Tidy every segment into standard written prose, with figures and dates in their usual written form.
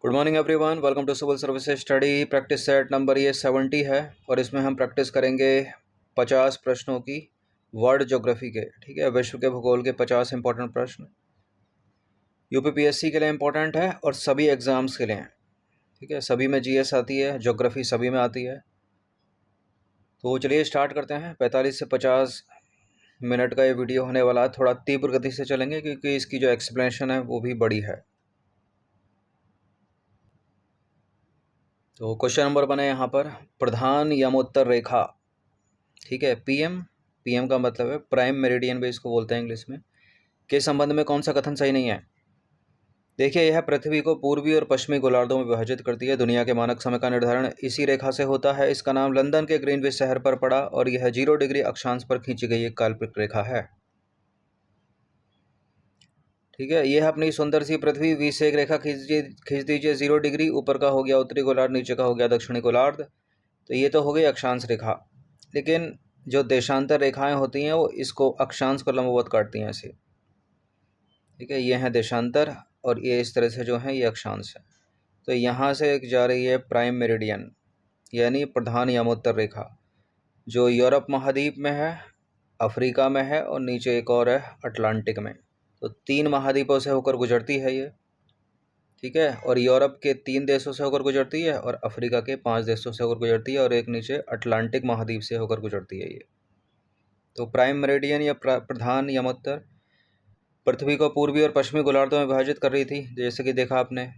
Good morning everyone, welcome to civil services study. Practice set number ये 70 है और इसमें हम प्रैक्टिस करेंगे 50 प्रश्नों की वर्ल्ड ज्योग्राफी के। ठीक है, विश्व के भूगोल के 50 इंपॉर्टेंट प्रश्न यूपीपीएससी के लिए इंपॉर्टेंट है और सभी एग्जाम्स के लिए हैं। ठीक है, सभी में जीएस आती है, ज्योग्राफी सभी में आती है। तो चलिए स्टार्ट करते हैं। 45 से 50 मिनट का ये वीडियो होने वाला है। थोड़ा तीव्र गति से चलेंगे क्योंकि इसकी जो एक्सप्लेनेशन है वो भी बड़ी है। तो क्वेश्चन नंबर 1 है यहाँ पर, प्रधान यमोत्तर रेखा। ठीक है, पीएम का मतलब है प्राइम मेरिडियन भी इसको बोलते हैं इंग्लिश में, के संबंध में कौन सा कथन सही नहीं है। देखिए, यह पृथ्वी को पूर्वी और पश्चिमी गोलार्धों में विभाजित करती है। दुनिया के मानक समय का निर्धारण इसी रेखा से होता है। इसका नाम लंदन के ग्रीनविच शहर पर पड़ा और यह 0 डिग्री अक्षांश पर खींची गई एक काल्पनिक रेखा है। ठीक है, यह अपनी सुंदर सी पृथ्वी वी से एक रेखा खींच दीजिए 0 डिग्री। ऊपर का हो गया उत्तरी गोलार्ध, नीचे का हो गया दक्षिणी गोलार्ध। तो ये तो हो गई अक्षांश रेखा, लेकिन जो देशांतर रेखाएं होती हैं वो इसको अक्षांश को लंबवत काटती हैं ऐसे। ठीक है, ये है देशांतर और ये इस तरह से जो है ये अक्षांश है। तो यहाँ से एक जा रही है प्राइम मेरिडियन यानी प्रधान यमोत्तर रेखा, जो यूरोप महाद्वीप में है, अफ्रीका में है और नीचे एक और है अटलांटिक में। तो 3 महाद्वीपों से होकर गुजरती है ये। ठीक है, और यूरोप के 3 देशों से होकर गुजरती है और अफ्रीका के 5 देशों से होकर गुजरती है और एक नीचे अटलांटिक महाद्वीप से होकर गुजरती है ये। तो प्राइम मेरिडियन या प्रधान यमोत्तर पृथ्वी को पूर्वी और पश्चिमी गोलार्धों में विभाजित कर रही थी। जैसे कि देखा आपने,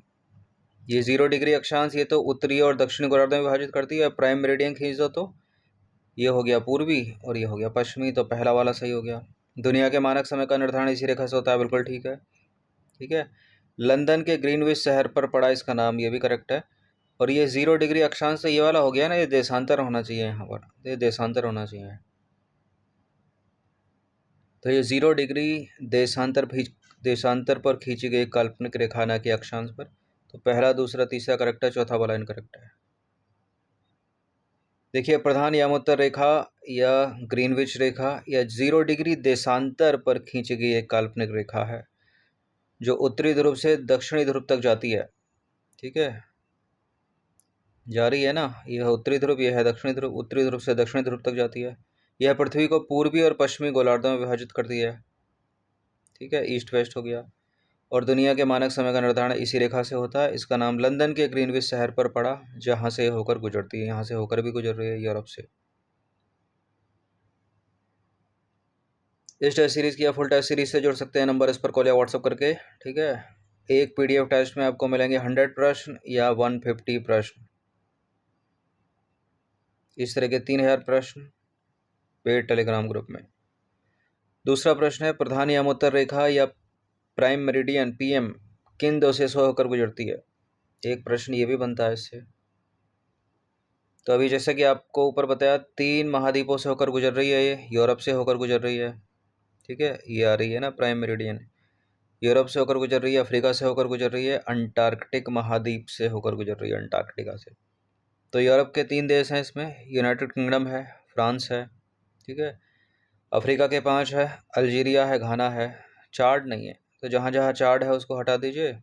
ये 0 डिग्री अक्षांश ये तो उत्तरी और दक्षिणी गोलार्धों में विभाजित करती है। प्राइम मेरिडियन खींच दो तो ये हो गया पूर्वी और ये हो गया पश्चिमी। तो पहला वाला सही हो गया। दुनिया के मानक समय का निर्धारण इसी रेखा से होता है, बिल्कुल ठीक है। ठीक है, लंदन के ग्रीनविच शहर पर पड़ा इसका नाम, ये भी करेक्ट है। और ये 0 डिग्री अक्षांश से ये वाला हो गया ना, ये देशांतर होना चाहिए यहाँ पर, ये देशांतर होना चाहिए। तो ये 0 डिग्री देशांतर पर खींची गई काल्पनिक रेखा ना कि अक्षांश पर। तो पहला, दूसरा, तीसरा करेक्ट है, चौथा वाला इनकरेक्ट है। देखिए, प्रधान यमोत्तर रेखा या ग्रीनविच रेखा या 0 डिग्री देशांतर पर खींची गई एक काल्पनिक रेखा है जो उत्तरी ध्रुव से दक्षिणी ध्रुव तक जाती है। ठीक है, जा रही है ना, यह उत्तरी ध्रुव, यह है दक्षिणी ध्रुव, उत्तरी ध्रुव से दक्षिणी ध्रुव तक जाती है। यह पृथ्वी को पूर्वी और पश्चिमी गोलार्धों में विभाजित करती है। ठीक है, ईस्ट वेस्ट हो गया। और दुनिया के मानक समय का निर्धारण इसी रेखा से होता है। इसका नाम लंदन के ग्रीनविच शहर पर पड़ा, जहां से होकर गुजरती है। यहाँ से होकर भी गुजर रही है यूरोप से। इस टेस्ट सीरीज की या फुल टेस्ट सीरीज से जुड़ सकते हैं, नंबर इस पर कॉल या व्हाट्सअप करके। ठीक है, एक पीडीएफ टेस्ट में आपको मिलेंगे 100 प्रश्न या 150 प्रश्न, इस तरह के 3000 प्रश्न पेड टेलीग्राम ग्रुप में। दूसरा प्रश्न है, प्रधान यमोत्तर रेखा या प्राइम मेरिडियन पीएम किन दो से होकर गुजरती है। एक प्रश्न ये भी बनता है इससे। तो अभी जैसे कि आपको ऊपर बताया, 3 महाद्वीपों से होकर गुजर रही है, ये यूरोप से होकर गुजर रही है। ठीक है, ये आ रही है ना प्राइम मेरिडियन, यूरोप से होकर गुजर रही है, अफ्रीका से होकर गुजर रही है, अंटार्कटिक महाद्वीप से होकर गुजर रही है, अंटार्कटिका से। तो यूरोप के 3 देश हैं इसमें, यूनाइटेड किंगडम है, फ्रांस है। ठीक है, अफ्रीका के 5 है, अल्जीरिया है, घाना है। चार्ड नहीं है, तो जहाँ जहाँ चार्ड है उसको हटा दीजिए।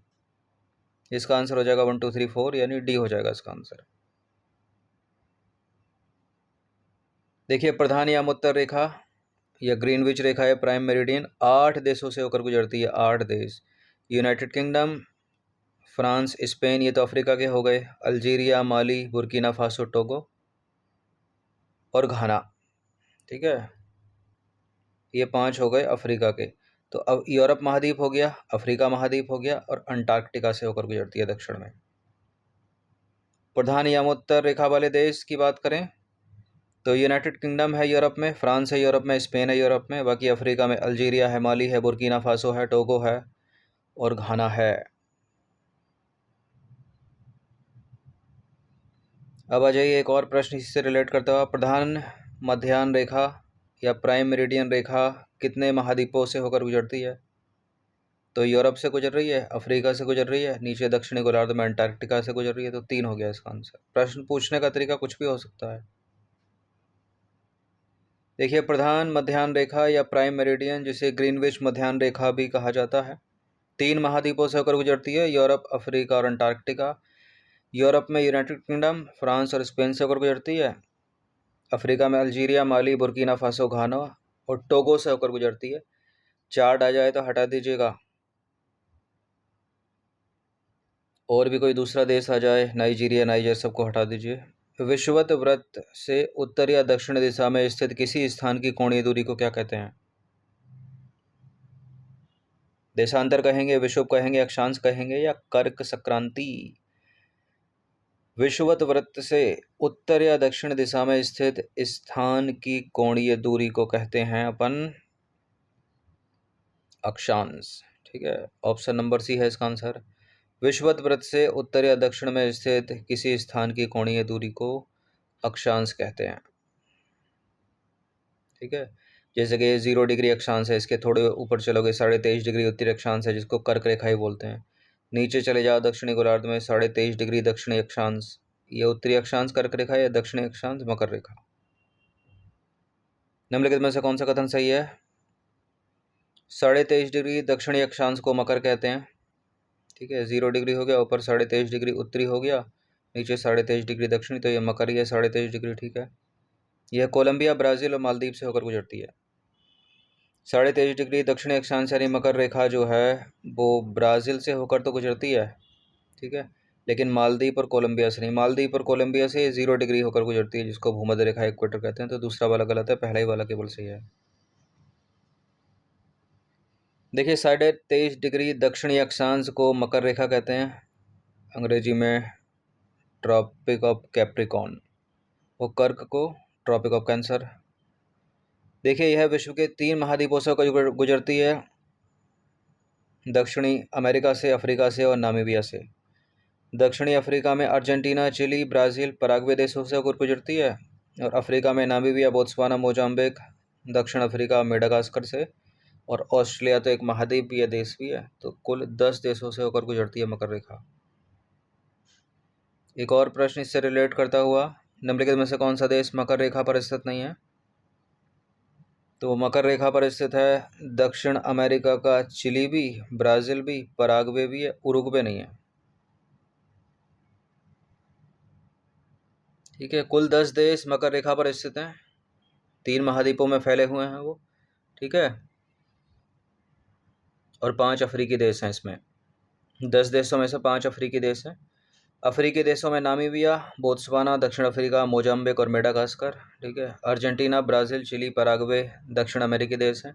इसका आंसर हो जाएगा 1 2 3 4 यानी डी हो जाएगा इसका आंसर। देखिए, प्रधान यमोत्तर रेखा या ग्रीनविच रेखा है प्राइम मेरिडियन 8 देशों से होकर गुजरती है। 8 देश, यूनाइटेड किंगडम, फ्रांस, स्पेन, ये तो अफ्रीका के हो गए, अल्जीरिया, माली, बुर्किना फासो, टोगो और घाना। ठीक है, ये 5 हो गए अफ्रीका के। तो अब यूरोप महाद्वीप हो गया, अफ्रीका महाद्वीप हो गया और अंटार्कटिका से होकर गुजरती है दक्षिण में। प्रधान यमोत्तर रेखा वाले देश की बात करें तो यूनाइटेड किंगडम है यूरोप में, फ्रांस है यूरोप में, स्पेन है यूरोप में, बाकी अफ्रीका में अल्जीरिया है, माली है, बुर्किना फासो है, टोगो है और घाना है। अब आ जाइए एक और प्रश्न इसी से रिलेट करता हुआ, प्रधान मध्याह्न रेखा या प्राइम मेरिडियन रेखा कितने महाद्वीपों से होकर गुजरती है। तो यूरोप से गुजर रही है, अफ्रीका से गुजर रही है, नीचे दक्षिणी गोलार्ध में अंटार्कटिका से गुजर रही है। तो 3 हो गया इसका आंसर। प्रश्न पूछने का तरीका कुछ भी हो सकता है। देखिए, प्रधान मध्याह्न रेखा या प्राइम मेरिडियन, जिसे ग्रीनविच मध्याह्न रेखा भी कहा जाता है, 3 महाद्वीपों से होकर गुजरती है, यूरोप, अफ्रीका और अंटार्कटिका। यूरोप में यूनाइटेड किंगडम, फ्रांस और स्पेन से होकर गुजरती है। अफ्रीका में अल्जीरिया, माली, बुर्किना फासो, घाना और टोगो से होकर गुजरती है। चार्ट आ जाए तो हटा दीजिएगा। और भी कोई दूसरा देश आ जाए, नाइजीरिया, नाइजर, सबको हटा दीजिए। विषुवत वृत्त से उत्तर या दक्षिण दिशा में स्थित किसी स्थान की कोणीय दूरी को क्या कहते हैं? देशांतर कहेंगे, विषुव कहेंगे, अक्षांश कहेंगे या कर्क संक्रांति? विषुवत वृत्त से उत्तर या दक्षिण दिशा में स्थित स्थान की कोणीय दूरी को कहते हैं अपन अक्षांश। ठीक है, ऑप्शन नंबर सी है इसका आंसर। विषुवत वृत्त से उत्तर या दक्षिण में स्थित किसी स्थान की कोणीय दूरी को अक्षांश कहते हैं। ठीक है, जैसे कि 0 डिग्री अक्षांश है, इसके थोड़े ऊपर चलोगे 23.5 डिग्री उत्तरी अक्षांश है, जिसको कर्क रेखा ही बोलते हैं। नीचे चले जाओ दक्षिणी गोलार्ध में 23.5 डिग्री दक्षिणी अक्षांश, ये उत्तरी अक्षांश कर्क रेखा या दक्षिणी अक्षांश मकर रेखा। निम्नलिखित में से कौन सा कथन सही है? 23.5 डिग्री दक्षिणी अक्षांश को मकर कहते हैं। ठीक है, 0 डिग्री हो गया, ऊपर 23.5 डिग्री उत्तरी हो गया, नीचे 23.5 डिग्री दक्षिणी, तो ये मकर ही है 23.5 डिग्री। ठीक है, यह कोलंबिया, ब्राज़ील और मालदीव से होकर गुजरती है। 23.5 डिग्री दक्षिणी अक्षांश यानी मकर रेखा जो है वो ब्राज़ील से होकर तो गुजरती है। ठीक है, लेकिन मालदीव और कोलंबिया से नहीं। मालदीव और कोलंबिया से 0 डिग्री होकर गुजरती है, जिसको भूमध्य रेखा इक्वेटर कहते हैं। तो दूसरा वाला गलत है, पहला ही वाला केवल सही है। देखिए, 23.5 डिग्री दक्षिणी अक्षांश को मकर रेखा कहते हैं, अंग्रेजी में ट्रॉपिक ऑफ कैप्रिकॉर्न, और कर्क को ट्रॉपिक ऑफ कैंसर। देखिए, यह विश्व के 3 महाद्वीपों से गुजरती है, दक्षिणी अमेरिका से, अफ्रीका से और नामीबिया से। दक्षिणी अफ्रीका में अर्जेंटीना, चिली, ब्राज़ील, पराग्वे देशों से होकर गुजरती है, और अफ्रीका में नामीबिया, बोत्सवाना, मोजाम्बिक, दक्षिण अफ्रीका, मेडागास्कर से, और ऑस्ट्रेलिया तो एक महाद्वीप भी है, देश भी है। तो कुल 10 देशों से होकर गुजरती है मकर रेखा। एक और प्रश्न इससे रिलेट करता हुआ, निम्नलिखित में से कौन सा देश मकर रेखा पर स्थित नहीं है? तो मकर रेखा पर स्थित है दक्षिण अमेरिका का चिली भी, ब्राज़ील भी, पराग्वे भी है, उरुग्वे नहीं है। ठीक है, कुल 10 देश मकर रेखा पर स्थित हैं, 3 महाद्वीपों में फैले हुए हैं वो। ठीक है, और 5 अफ्रीकी देश हैं इसमें। 10 देशों में से 5 अफ्रीकी देश हैं। अफ्रीकी देशों में नामीबिया, बोत्सवाना, दक्षिण अफ्रीका, मोजाम्बिक और मेडागास्कर। ठीक है, अर्जेंटीना, ब्राज़ील, चिली, पराग्वे दक्षिण अमेरिकी देश हैं।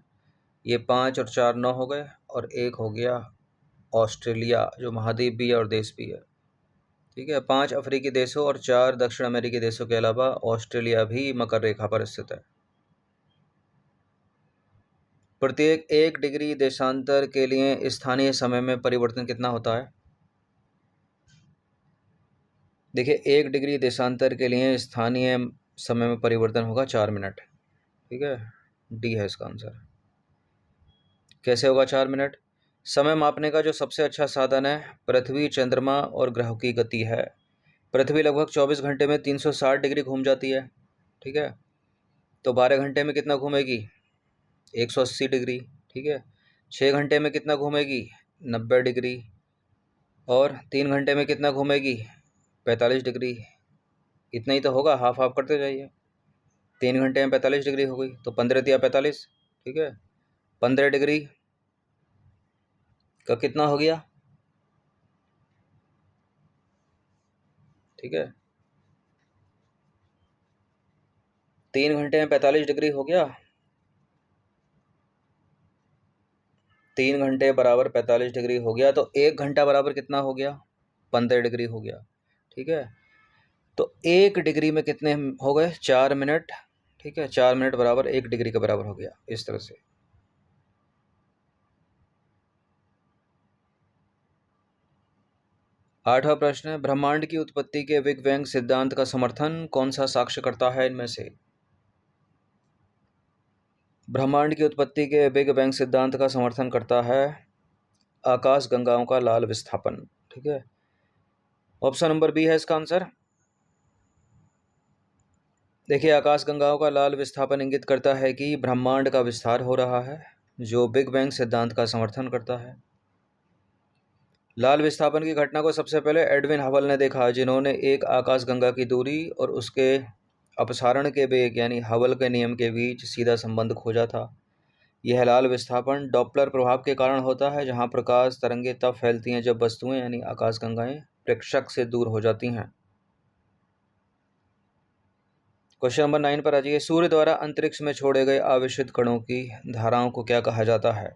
ये 5 और 4 9 हो गए, और एक हो गया ऑस्ट्रेलिया, जो महाद्वीप भी है और देश भी है। ठीक है, 5 अफ्रीकी देशों और 4 दक्षिण अमेरिकी देशों के अलावा ऑस्ट्रेलिया भी मकर रेखा पर स्थित है। प्रत्येक 1 डिग्री देशांतर के लिए स्थानीय समय में परिवर्तन कितना होता है? देखिए, 1 डिग्री देशांतर के लिए स्थानीय समय में परिवर्तन होगा 4 मिनट। ठीक है, डी है इसका आंसर। कैसे होगा 4 मिनट? समय मापने का जो सबसे अच्छा साधन है, पृथ्वी, चंद्रमा और ग्रहों की गति है। पृथ्वी लगभग 24 घंटे में 360 डिग्री घूम जाती है। ठीक है, तो 12 घंटे में कितना घूमेगी? 180 डिग्री। ठीक है, 6 घंटे में कितना घूमेगी? 90 डिग्री। और 3 घंटे में कितना घूमेगी? 45 डिग्री। इतना ही तो होगा, हाफ हाफ करते जाइए। 3 घंटे में 45 डिग्री हो गई, तो 15 दिया 45। ठीक है, 15 डिग्री का कितना हो गया? ठीक है, 3 घंटे में 45 डिग्री हो गया। 3 घंटे बराबर 45 डिग्री हो गया, तो 1 घंटा बराबर कितना हो गया? 15 डिग्री हो गया। ठीक है, तो 1 डिग्री में कितने हो गए? 4 मिनट। ठीक है, 4 मिनट बराबर 1 डिग्री के बराबर हो गया, इस तरह से। 8वां प्रश्न है, ब्रह्मांड की उत्पत्ति के बिग बैंग सिद्धांत का समर्थन कौन सा साक्ष्य करता है इनमें से? ब्रह्मांड की उत्पत्ति के बिग बैंग सिद्धांत का समर्थन करता है आकाश गंगाओं का लाल विस्थापन। ठीक है, ऑप्शन नंबर बी है इसका आंसर। देखिए, आकाश गंगाओं का लाल विस्थापन इंगित करता है कि ब्रह्मांड का विस्तार हो रहा है, जो बिग बैंग सिद्धांत का समर्थन करता है। लाल विस्थापन की घटना को सबसे पहले एडविन हबल ने देखा, जिन्होंने एक आकाशगंगा की दूरी और उसके अपसारण के वेग यानी हबल के नियम के बीच सीधा संबंध खोजा था। यह लाल विस्थापन डॉपलर प्रभाव के कारण होता है, जहां प्रकाश तरंगें तब फैलती हैं जब वस्तुएं यानी आकाशगंगाएं प्रेक्षक से दूर हो जाती हैं। क्वेश्चन नंबर 9 पर आ जाइए। सूर्य द्वारा अंतरिक्ष में छोड़े गए आवेशित कणों की धाराओं को क्या कहा जाता है?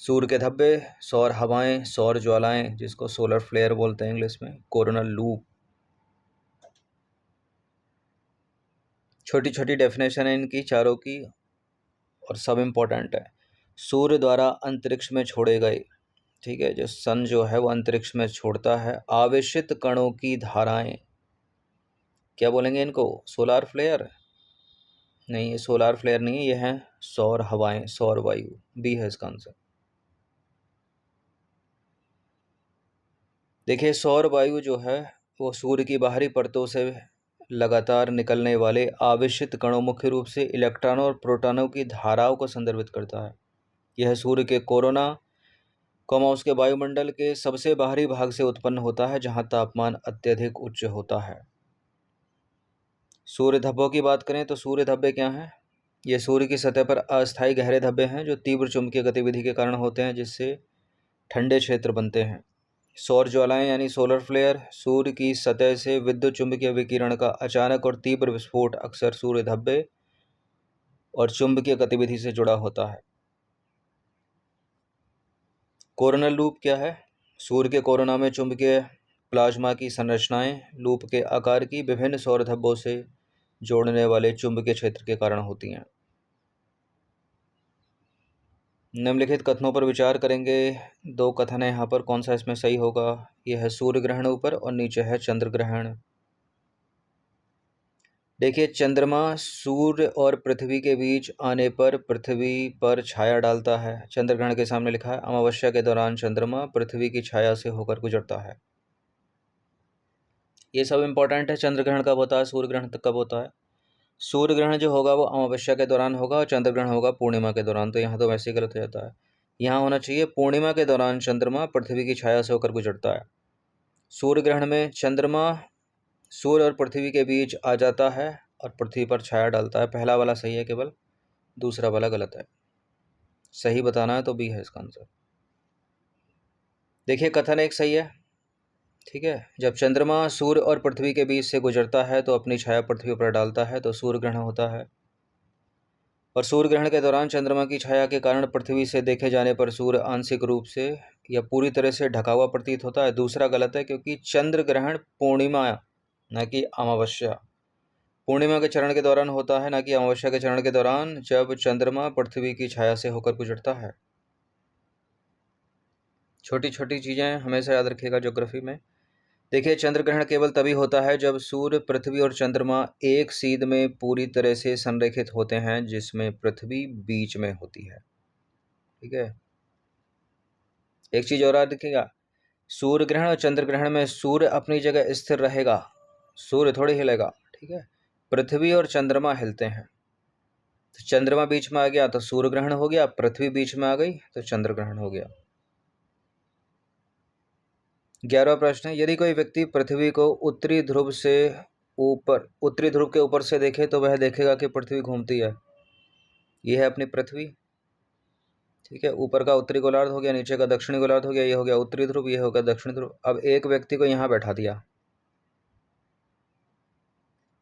सूर्य के धब्बे, सौर हवाएं, सौर ज्वालाएं जिसको सोलर फ्लेयर बोलते हैं इंग्लिश में, कोरोनल लूप। छोटी छोटी डेफिनेशन है इनकी चारों की और सब इम्पोर्टेंट है। सूर्य द्वारा अंतरिक्ष में छोड़े गए, ठीक है, जो सन जो है वो अंतरिक्ष में छोड़ता है आवेशित कणों की धाराएं, क्या बोलेंगे इनको? Solar flare? नहीं, ये सोलार फ्लेयर नहीं है, ये है सौर हवाएं, सौर वायु। बी है इसका आंसर। देखिए, सौर वायु जो है वो सूर्य की बाहरी परतों से लगातार निकलने वाले आवेशित कणों, मुख्य रूप से इलेक्ट्रॉनों और प्रोटॉनों की धाराओं को संदर्भित करता है। यह सूर्य के कोरोना उसके वायुमंडल के सबसे बाहरी भाग से उत्पन्न होता है, जहां तापमान अत्यधिक उच्च होता है। सूर्य धब्बों की बात करें तो सूर्य धब्बे क्या हैं? ये सूर्य की सतह पर अस्थायी गहरे धब्बे हैं जो तीव्र चुंबकीय गतिविधि के कारण होते हैं, जिससे ठंडे क्षेत्र बनते हैं। सौर ज्वालाएं यानी सोलर फ्लेयर, सूर्य की सतह से विद्युत चुंबकीय विकिरण का अचानक और तीव्र विस्फोट अक्सर सूर्य धब्बे और चुंबकीय गतिविधि से जुड़ा होता है। कोरोनल लूप क्या है? सूर्य के कोरोना में चुंबकीय प्लाज्मा की संरचनाएं लूप के आकार की विभिन्न सौर धब्बों से जोड़ने वाले चुंबकीय क्षेत्र के कारण होती हैं। निम्नलिखित कथनों पर विचार करेंगे। दो कथन है यहाँ पर, कौन सा इसमें सही होगा? यह है सूर्य ग्रहण ऊपर और नीचे है चंद्र ग्रहण। देखिए, चंद्रमा सूर्य और पृथ्वी के बीच आने पर पृथ्वी पर छाया डालता है। चंद्र ग्रहण के सामने लिखा है अमावस्या के दौरान चंद्रमा पृथ्वी की छाया से होकर गुजरता है। ये सब इंपॉर्टेंट है। चंद्र ग्रहण कब होता है, सूर्य ग्रहण कब होता है? सूर्य ग्रहण जो होगा वो अमावस्या के दौरान होगा और चंद्र ग्रहण होगा पूर्णिमा के दौरान। तो यहाँ तो वैसे ही गलत हो जाता है, यहाँ होना चाहिए पूर्णिमा के दौरान चंद्रमा पृथ्वी की छाया से होकर गुजरता है। सूर्य ग्रहण में चंद्रमा सूर्य और पृथ्वी के बीच आ जाता है और पृथ्वी पर छाया डालता है। पहला वाला सही है, केवल दूसरा वाला गलत है। सही बताना है तो बी है इसका आंसर। देखिए, कथन एक सही है, ठीक है। जब चंद्रमा सूर्य और पृथ्वी के बीच से गुजरता है तो अपनी छाया पृथ्वी पर डालता है, तो सूर्य ग्रहण होता है। और सूर्य ग्रहण के दौरान चंद्रमा की छाया के कारण पृथ्वी से देखे जाने पर सूर्य आंशिक रूप से या पूरी तरह से ढका हुआ प्रतीत होता है। दूसरा गलत है, क्योंकि चंद्र ग्रहण पूर्णिमा न कि अमावस्या, पूर्णिमा के चरण के दौरान होता है, न कि अमावस्या के चरण के दौरान, जब चंद्रमा पृथ्वी की छाया से होकर गुजरता है। छोटी छोटी चीज़ें हमेशा याद रखिएगा ज्योग्राफी में। देखिए, चंद्र ग्रहण केवल तभी होता है जब सूर्य, पृथ्वी और चंद्रमा एक सीध में पूरी तरह से संरेखित होते हैं, जिसमें पृथ्वी बीच में होती है, ठीक है। एक चीज और याद रखिएगा, सूर्य ग्रहण और चंद्र ग्रहण में सूर्य अपनी जगह स्थिर रहेगा, सूर्य थोड़ी हिलेगा, ठीक है। पृथ्वी और चंद्रमा हिलते हैं। तो चंद्रमा बीच में आ गया तो सूर्य ग्रहण हो गया, पृथ्वी बीच में आ गई तो चंद्र ग्रहण हो गया। 11वां प्रश्न है, यदि कोई व्यक्ति पृथ्वी को उत्तरी ध्रुव के ऊपर से देखे तो वह देखेगा कि पृथ्वी घूमती है। यह है अपनी पृथ्वी, ठीक है। ऊपर का उत्तरी गोलार्ध हो गया, नीचे का दक्षिणी गोलार्ध हो गया, ये हो गया उत्तरी ध्रुव, ये हो गया दक्षिणी ध्रुव। अब एक व्यक्ति को यहाँ बैठा दिया,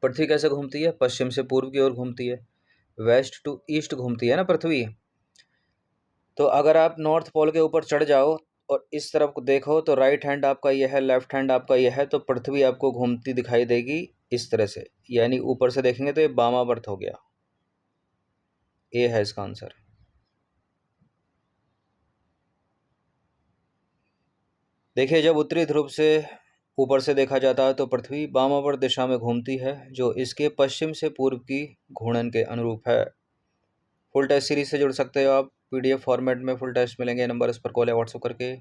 पृथ्वी कैसे घूमती है? पश्चिम से पूर्व की ओर घूमती है, वेस्ट टू ईस्ट घूमती है ना पृथ्वी। तो अगर आप नॉर्थ पोल के ऊपर चढ़ जाओ और इस तरफ को देखो तो राइट हैंड आपका यह है, लेफ्ट हैंड आपका यह है, तो पृथ्वी आपको घूमती दिखाई देगी इस तरह से, यानी ऊपर से देखेंगे तो ये वामावर्त हो गया। ए है इसका आंसर। देखिए, जब उत्तरी ध्रुव से ऊपर से देखा जाता है तो पृथ्वी वामावर्त दिशा में घूमती है, जो इसके पश्चिम से पूर्व की घूर्णन के अनुरूप है। फुल टेस्ट सीरीज से जुड़ सकते हो आप, पीडीएफ फॉर्मेट में फुल टेस्ट मिलेंगे। नंबर इस पर कॉल या व्हाट्सएप करके।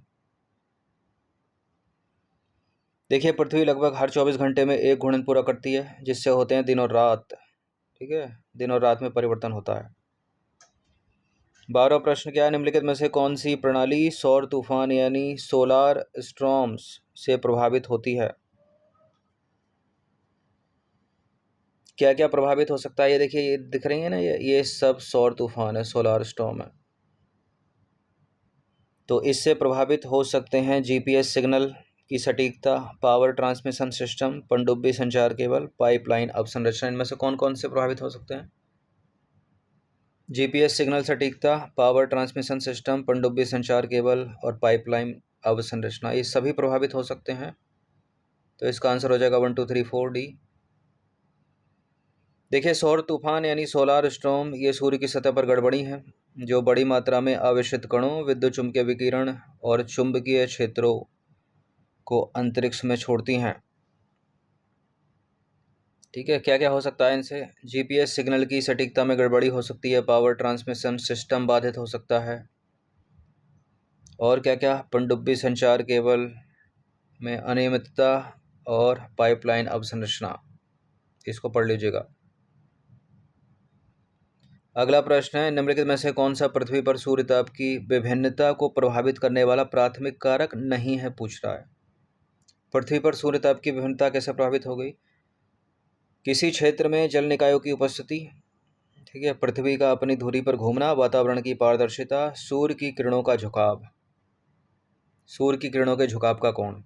देखिए, पृथ्वी लगभग हर 24 घंटे में एक घूर्णन पूरा करती है, जिससे होते हैं दिन और रात, ठीक है। दिन और रात में परिवर्तन होता है। 12वां प्रश्न क्या है, निम्नलिखित में से कौन सी प्रणाली सौर तूफान यानी सोलार स्टॉर्म्स से प्रभावित होती है? क्या क्या प्रभावित हो सकता है? ये देखिए, ये दिख रही है ना, ये सब सौर तूफान है, सोलार स्टॉर्म है। तो इससे प्रभावित हो सकते हैं जीपीएस सिग्नल की सटीकता, पावर ट्रांसमिशन सिस्टम, पनडुब्बी संचार केबल, पाइपलाइन अवसंरचना। इनमें से कौन कौन से प्रभावित हो सकते हैं? जीपीएस सिग्नल सटीकता, पावर ट्रांसमिशन सिस्टम, पनडुब्बी संचार केबल और पाइपलाइन अवसंरचना, ये सभी प्रभावित हो सकते हैं। तो इसका आंसर हो जाएगा 1 2 3 4 डी। देखिए, सौर तूफान यानी सोलार स्टॉर्म ये सूर्य की सतह पर गड़बड़ी है जो बड़ी मात्रा में आवेशित कणों, विद्युत चुम्बकीय विकिरण और चुंबकीय क्षेत्रों को अंतरिक्ष में छोड़ती हैं। ठीक है, क्या क्या हो सकता है इनसे? जीपीएस सिग्नल की सटीकता में गड़बड़ी हो सकती है, पावर ट्रांसमिशन सिस्टम बाधित हो सकता है, और क्या क्या? पनडुब्बी संचार केबल में अनियमितता और पाइपलाइन अवसंरचना। इसको पढ़ लीजिएगा। अगला प्रश्न है, निम्नलिखित में से कौन सा पृथ्वी पर सूर्यताप की विभिन्नता को प्रभावित करने वाला प्राथमिक कारक नहीं है, पूछ रहा है। पृथ्वी पर सूर्यताप की विभिन्नता कैसे प्रभावित हो गई? किसी क्षेत्र में जल निकायों की उपस्थिति, ठीक है, पृथ्वी का अपनी धुरी पर घूमना, वातावरण की पारदर्शिता, सूर्य की किरणों का झुकाव। सूर्य की किरणों के झुकाव का कोण।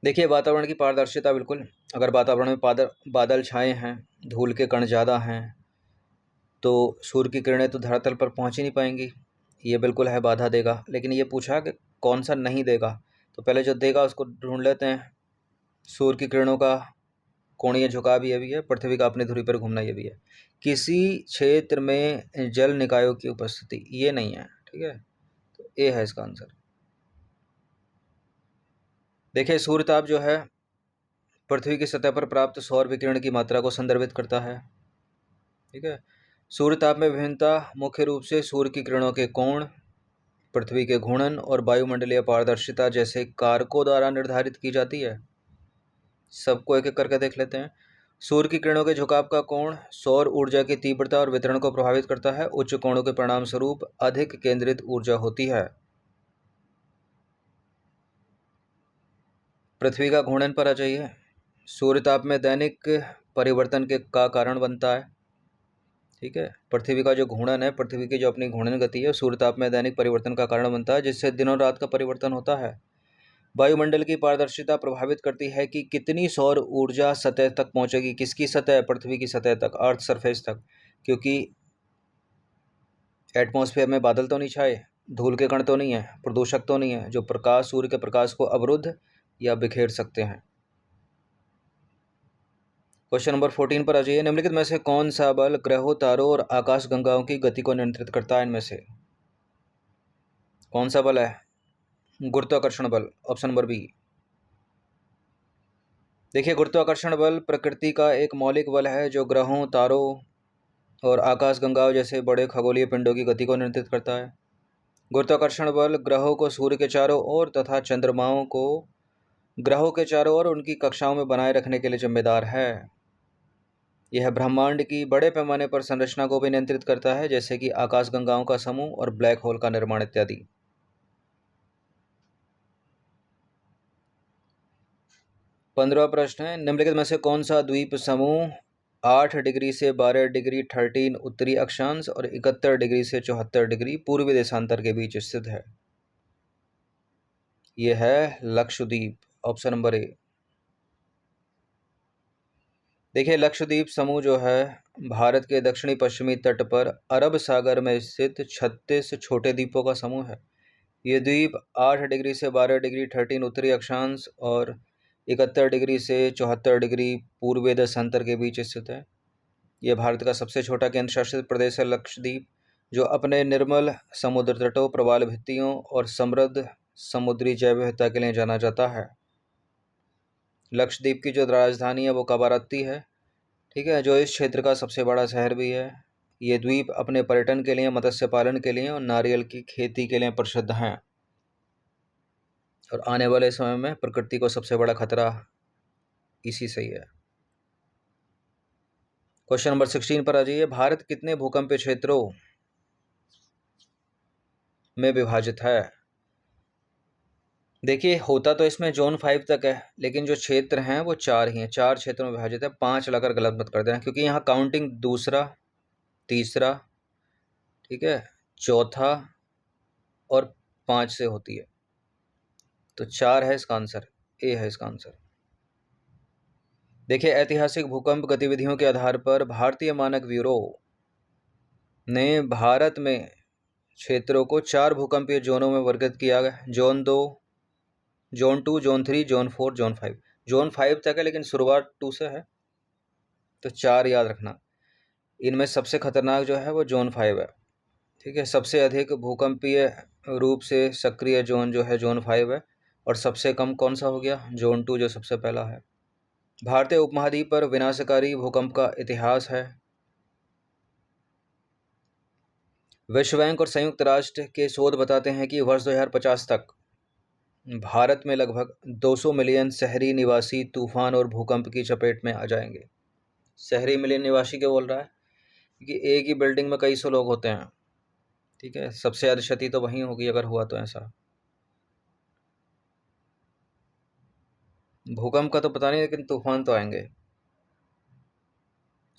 देखिए, वातावरण की पारदर्शिता, बिल्कुल। अगर वातावरण में बादल छाए हैं, धूल के कण ज़्यादा हैं, तो सूर्य की किरणें तो धरातल पर पहुंच ही नहीं पाएंगी, ये बिल्कुल है, बाधा देगा। लेकिन ये पूछा कि कौन सा नहीं देगा, तो पहले जो देगा उसको ढूंढ लेते हैं। सूर्य की किरणों का कोणीय झुकाव ये भी है, पृथ्वी का अपनी धुरी पर घूमना ये भी है। किसी क्षेत्र में जल निकायों की उपस्थिति, ये नहीं है, ठीक है, तो ए है इसका आंसर। देखिए, सूर्यताप जो है पृथ्वी की सतह पर प्राप्त सौर विकिरण की मात्रा को संदर्भित करता है, ठीक है। सूर्यताप में विभिन्नता मुख्य रूप से सूर्य की किरणों के कोण, पृथ्वी के घूर्णन और वायुमंडलीय पारदर्शिता जैसे कारकों द्वारा निर्धारित की जाती है। सबको एक एक करके देख लेते हैं। सूर्य की किरणों के झुकाव का कोण सौर ऊर्जा की तीव्रता और वितरण को प्रभावित करता है। उच्च कोणों के परिणाम स्वरूप अधिक केंद्रित ऊर्जा होती है। पृथ्वी का घूर्णन पर आ जाइए। सूर्यताप में दैनिक परिवर्तन का कारण बनता है, ठीक है। पृथ्वी का जो घूर्णन है, पृथ्वी की जो अपनी घूर्णन गति है, सूर्यताप में दैनिक परिवर्तन का कारण बनता है, जिससे दिन और रात का परिवर्तन होता है। वायुमंडल की पारदर्शिता प्रभावित करती है कि कितनी सौर ऊर्जा सतह तक पहुंचेगी। किसकी सतह? पृथ्वी की सतह तक, अर्थ सरफेस तक, क्योंकि एटमॉस्फेयर में बादल तो नहीं छाए, धूल के कण तो नहीं है, प्रदूषक तो नहीं है जो प्रकाश, सूर्य के प्रकाश को अवरुद्ध या बिखेर सकते हैं। क्वेश्चन नंबर 14 पर आ जाइए। निम्नलिखित में से कौन सा बल ग्रहों, तारों और आकाशगंगाओं की गति को नियंत्रित करता है? इनमें से कौन सा बल है? गुरुत्वाकर्षण बल, ऑप्शन नंबर बी। देखिए, गुरुत्वाकर्षण बल प्रकृति का एक मौलिक बल है जो ग्रहों, तारों और आकाशगंगाओं जैसे बड़े खगोलीय पिंडों की गति को नियंत्रित करता है। गुरुत्वाकर्षण बल ग्रहों को सूर्य के चारों ओर तथा चंद्रमाओं को ग्रहों के चारों ओर उनकी कक्षाओं में बनाए रखने के लिए जिम्मेदार है। यह ब्रह्मांड की बड़े पैमाने पर संरचना को भी नियंत्रित करता है, जैसे कि आकाशगंगाओं का समूह और ब्लैक होल का निर्माण इत्यादि। 15वां प्रश्न है, निम्नलिखित में से कौन सा द्वीप समूह 8 डिग्री से 12 डिग्री 13 उत्तरी अक्षांश और 71 डिग्री से 74 डिग्री पूर्वी देशांतर के बीच स्थित है? यह है लक्षद्वीप, ऑप्शन नंबर ए। देखिए, लक्षद्वीप समूह जो है भारत के दक्षिणी पश्चिमी तट पर अरब सागर में स्थित 36 छोटे द्वीपों का समूह है। ये द्वीप 8 डिग्री से 12 डिग्री 13 उत्तरी अक्षांश और 71 डिग्री से 74 डिग्री पूर्वी देशांतर के बीच स्थित है। यह भारत का सबसे छोटा केंद्र शासित प्रदेश है लक्षद्वीप, जो अपने निर्मल समुद्र तटों, प्रवाल भित्तियों और समृद्ध समुद्री जैव विविधता के लिए जाना जाता है। लक्षद्वीप की जो राजधानी है वो कवारत्ती है, ठीक है, जो इस क्षेत्र का सबसे बड़ा शहर भी है। ये द्वीप अपने पर्यटन के लिए, मत्स्य पालन के लिए और नारियल की खेती के लिए प्रसिद्ध हैं। और आने वाले समय में प्रकृति को सबसे बड़ा खतरा इसी से ही है। क्वेश्चन नंबर 16 पर आ जाइए। भारत कितने भूकंपीय क्षेत्रों में विभाजित है? देखिए, होता तो इसमें जोन 5 तक है, लेकिन जो क्षेत्र हैं वो 4 ही हैं। 4 क्षेत्रों में विभाजित है। 5 लगाकर गलत मत कर देना, क्योंकि यहाँ काउंटिंग दूसरा, तीसरा, ठीक है, चौथा और 5 से होती है। तो 4 है इसका आंसर, ए है इसका आंसर। देखिए, ऐतिहासिक भूकंप गतिविधियों के आधार पर भारतीय मानक ब्यूरो ने भारत में क्षेत्रों को 4 भूकंपीय जोनों में वर्गीकृत किया गया। Zone 2, zone 2, zone 3, zone 4, zone 5। Zone 5 तक है, लेकिन शुरुआत 2 से है, तो 4 याद रखना। इनमें सबसे खतरनाक जो है वो जोन 5 है, ठीक है। सबसे अधिक भूकंपीय रूप से सक्रिय जोन जो है जोन 5 है, और सबसे कम कौन सा हो गया? जोन 2, जो सबसे पहला है। भारतीय उपमहाद्वीप पर विनाशकारी भूकंप का इतिहास है। विश्व बैंक और संयुक्त राष्ट्र के शोध बताते हैं कि वर्ष 2050 तक भारत में लगभग 200 मिलियन शहरी निवासी तूफान और भूकंप की चपेट में आ जाएंगे। शहरी मिलियन निवासी क्या बोल रहा है कि एक ही बिल्डिंग में कई सौ लोग होते हैं, ठीक है। सबसे ज़्यादा क्षति तो वहीं होगी अगर हुआ तो ऐसा। भूकंप का तो पता नहीं, लेकिन तूफान तो आएंगे।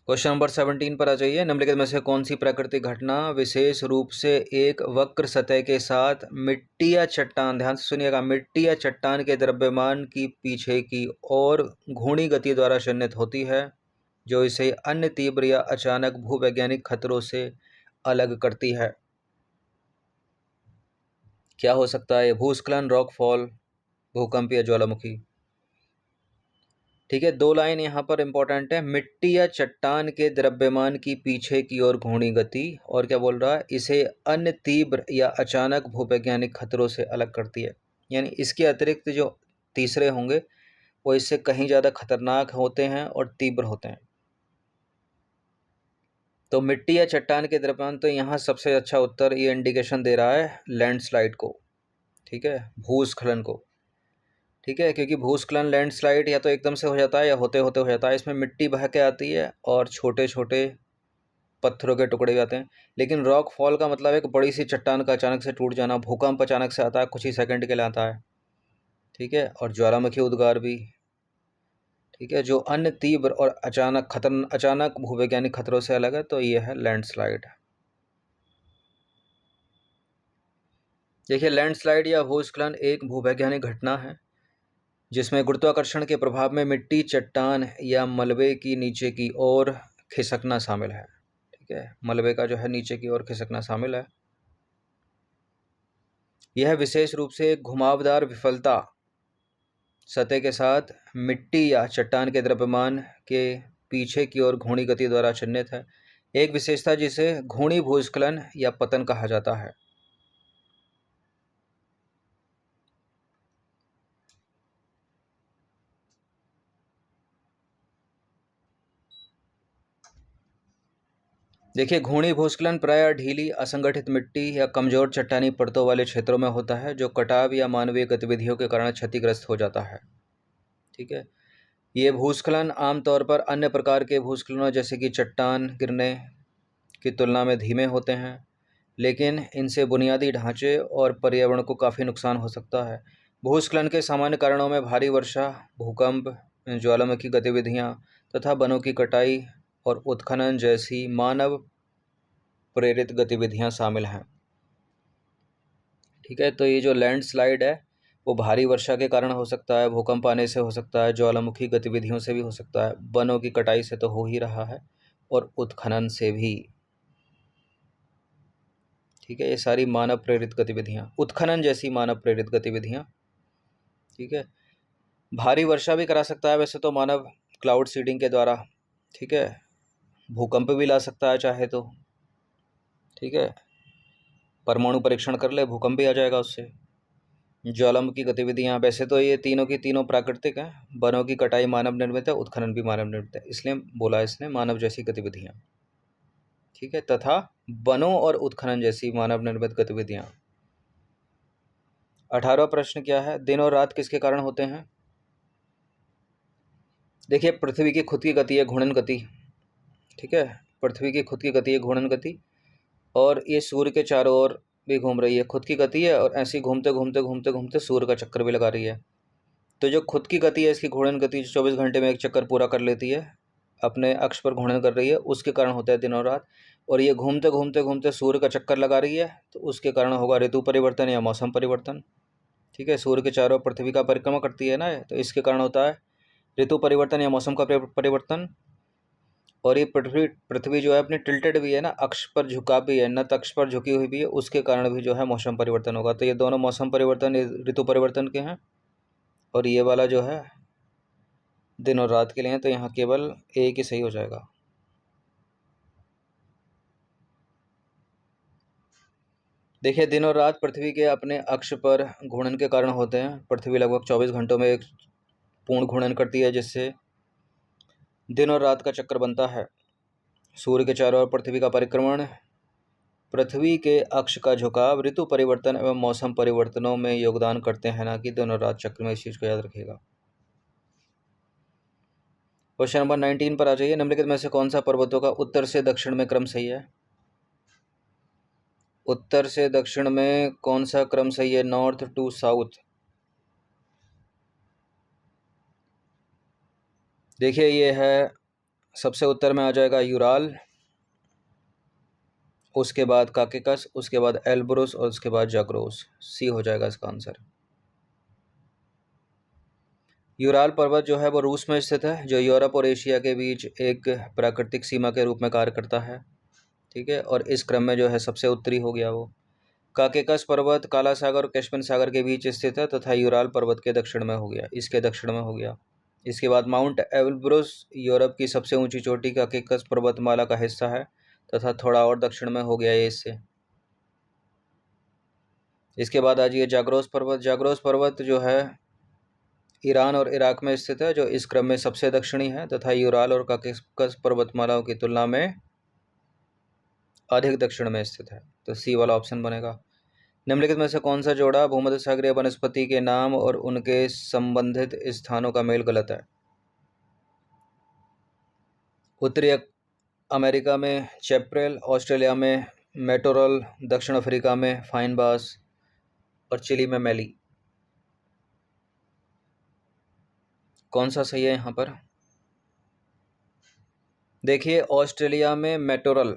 क्वेश्चन नंबर 17 पर आ जाइए। निम्नलिखित में से कौन सी प्राकृतिक घटना विशेष रूप से एक वक्र सतह के साथ मिट्टी या चट्टान, ध्यान से सुनिएगा, मिट्टी या चट्टान के द्रव्यमान की पीछे की और घूर्णी गति द्वारा जनित होती है, जो इसे अन्य तीव्र या अचानक भूवैज्ञानिक खतरों से अलग करती है? क्या हो सकता है? भूस्खलन, रॉकफॉल, भूकंप या ज्वालामुखी। ठीक है, 2 लाइन यहाँ पर इंपॉर्टेंट है। मिट्टी या चट्टान के द्रव्यमान की पीछे की ओर घूर्णी गति, और क्या बोल रहा है? इसे अन्य तीव्र या अचानक भूवैज्ञानिक खतरों से अलग करती है। यानी इसके अतिरिक्त जो तीसरे होंगे वो इससे कहीं ज़्यादा खतरनाक होते हैं और तीव्र होते हैं। तो मिट्टी या चट्टान के द्रव्यमान, तो यहाँ सबसे अच्छा उत्तर ये इंडिकेशन दे रहा है लैंडस्लाइड को, ठीक है, भूस्खलन को, ठीक है। क्योंकि भूस्खलन, लैंडस्लाइड या तो एकदम से हो जाता है या होते होते हो जाता है। इसमें मिट्टी बह के आती है और छोटे छोटे पत्थरों के टुकड़े भी आते हैं। लेकिन रॉक फॉल का मतलब है कि बड़ी सी चट्टान का अचानक से टूट जाना। भूकंप अचानक से आता है, कुछ ही सेकंड के लिए आता है, ठीक है। और ज्वालामुखी उद्गार भी, ठीक है, जो अन्य तीव्र और अचानक भूवैज्ञानिक खतरों से अलग है, तो ये है लैंडस्लाइड। देखिए, लैंडस्लाइड या भूस्खलन एक भूवैज्ञानिक घटना है जिसमें गुरुत्वाकर्षण के प्रभाव में मिट्टी, चट्टान या मलबे की नीचे की ओर खिसकना शामिल है, ठीक है। मलबे का जो है नीचे की ओर खिसकना शामिल है। यह विशेष रूप से घुमावदार विफलता सतह के साथ मिट्टी या चट्टान के द्रव्यमान के पीछे की ओर घूर्णी गति द्वारा चिह्नित है। एक विशेषता जिसे घूर्णी भूस्खलन या पतन कहा जाता है। देखिए, घूर्णी भूस्खलन प्रायः ढीली, असंगठित मिट्टी या कमजोर चट्टानी परतों वाले क्षेत्रों में होता है, जो कटाव या मानवीय गतिविधियों के कारण क्षतिग्रस्त हो जाता है, ठीक है। ये भूस्खलन आमतौर पर अन्य प्रकार के भूस्खलनों जैसे कि चट्टान गिरने की तुलना में धीमे होते हैं, लेकिन इनसे बुनियादी ढांचे और पर्यावरण को काफ़ी नुकसान हो सकता है। भूस्खलन के सामान्य कारणों में भारी वर्षा, भूकंप, ज्वालामुखी गतिविधियाँ तथा वनों की कटाई और उत्खनन जैसी मानव प्रेरित गतिविधियाँ शामिल हैं, ठीक है। तो ये जो लैंडस्लाइड है वो भारी वर्षा के कारण हो सकता है, भूकंप आने से हो सकता है, ज्वालामुखी गतिविधियों से भी हो सकता है, वनों की कटाई से तो हो ही रहा है, और उत्खनन से भी, ठीक है। ये सारी मानव प्रेरित गतिविधियाँ, उत्खनन जैसी मानव प्रेरित गतिविधियाँ, ठीक है। भारी वर्षा भी करा सकता है वैसे तो मानव, क्लाउड सीडिंग के द्वारा, ठीक है। भूकंप भी ला सकता है चाहे तो, ठीक है। परमाणु परीक्षण कर ले, भूकंप भी आ जाएगा उससे। ज्वालामुखी गतिविधियाँ, वैसे तो ये तीनों की तीनों प्राकृतिक हैं। वनों की कटाई मानव निर्मित है, उत्खनन भी मानव निर्मित है, इसलिए बोला इसने मानव जैसी गतिविधियाँ, ठीक है, तथा वनों और उत्खनन जैसी मानव निर्मित गतिविधियाँ। 18वां प्रश्न क्या है? दिन और रात किसके कारण होते हैं? देखिए, पृथ्वी की खुद की गति है घूर्णन गति, ठीक है। पृथ्वी की खुद की गति है घूर्णन गति, और ये सूर्य के चारों ओर भी घूम रही है, खुद की गति है, और ऐसे ही घूमते घूमते घूमते घूमते सूर्य का चक्कर भी लगा रही है। तो जो खुद की गति है इसकी घूर्णन गति 24 घंटे में एक चक्कर पूरा कर लेती है, अपने अक्ष पर घूर्णन कर रही है, उसके कारण होता है दिन और रात। और ये घूमते घूमते घूमते सूर्य का चक्कर लगा रही है, तो उसके कारण होगा ऋतु परिवर्तन या मौसम परिवर्तन। ठीक है, सूर्य के चारों ओर पृथ्वी का परिक्रमा करती है ना, तो इसके कारण होता है ऋतु परिवर्तन या मौसम का परिवर्तन। और ये पृथ्वी पृथ्वी जो है अपनी टिल्टेड भी है ना, अक्ष पर झुका भी है, नत अक्ष पर झुकी हुई भी है, उसके कारण भी जो है मौसम परिवर्तन होगा। तो ये दोनों मौसम परिवर्तन ऋतु परिवर्तन के हैं, और ये वाला जो है दिन और रात के लिए है। तो यहाँ केवल एक ही सही हो जाएगा। देखिए, दिन और रात पृथ्वी के अपने अक्ष पर घूर्णन के कारण होते हैं। पृथ्वी लगभग 24 घंटों में एक पूर्ण घूर्णन करती है, जिससे दिन और रात का चक्कर बनता है। सूर्य के चारों ओर पृथ्वी का परिक्रमण, पृथ्वी के अक्ष का झुकाव ऋतु परिवर्तन एवं मौसम परिवर्तनों में योगदान करते हैं, ना कि दिन और रात चक्र में। इस चीज़ को याद रखिएगा। क्वेश्चन नंबर 19 पर आ जाइए। निम्नलिखित में से कौन सा पर्वतों का उत्तर से दक्षिण में क्रम सही है? उत्तर से दक्षिण में कौन सा क्रम सही है? North to south. देखिए, ये है सबसे उत्तर में आ जाएगा यूराल, उसके बाद काकेकस, उसके बाद एल्ब्रुस, और उसके बाद जाग्रोस। सी हो जाएगा इसका आंसर। यूराल पर्वत जो है वो रूस में स्थित है, जो यूरोप और एशिया के बीच एक प्राकृतिक सीमा के रूप में कार्य करता है। ठीक है, और इस क्रम में जो है सबसे उत्तरी हो गया वो। काकेकस पर्वत काला सागर और कैस्पियन सागर के बीच स्थित है, तथा यूराल पर्वत के दक्षिण में हो गया, इसके दक्षिण में हो गया। इसके बाद माउंट एल्ब्रुस यूरोप की सबसे ऊंची चोटी काकेकस पर्वतमाला का हिस्सा है, तथा थोड़ा और दक्षिण में हो गया ये इससे। इसके बाद आ जाइए जाग्रोस पर्वत। जाग्रोस पर्वत जो है ईरान और इराक में स्थित है, जो इस क्रम में सबसे दक्षिणी है, तथा यूराल और काकेकस पर्वतमालाओं की तुलना में अधिक दक्षिण में स्थित है। तो सी वाला ऑप्शन बनेगा। निम्नलिखित में से कौन सा जोड़ा भूमध्य सागरीय वनस्पति के नाम और उनके संबंधित स्थानों का मेल गलत है? उत्तरी अमेरिका में चैप्रेल, ऑस्ट्रेलिया में मेटोरल, दक्षिण अफ्रीका में फाइन बास, और चिली में मैली। कौन सा सही है यहाँ पर? देखिए, ऑस्ट्रेलिया में मेटोरल,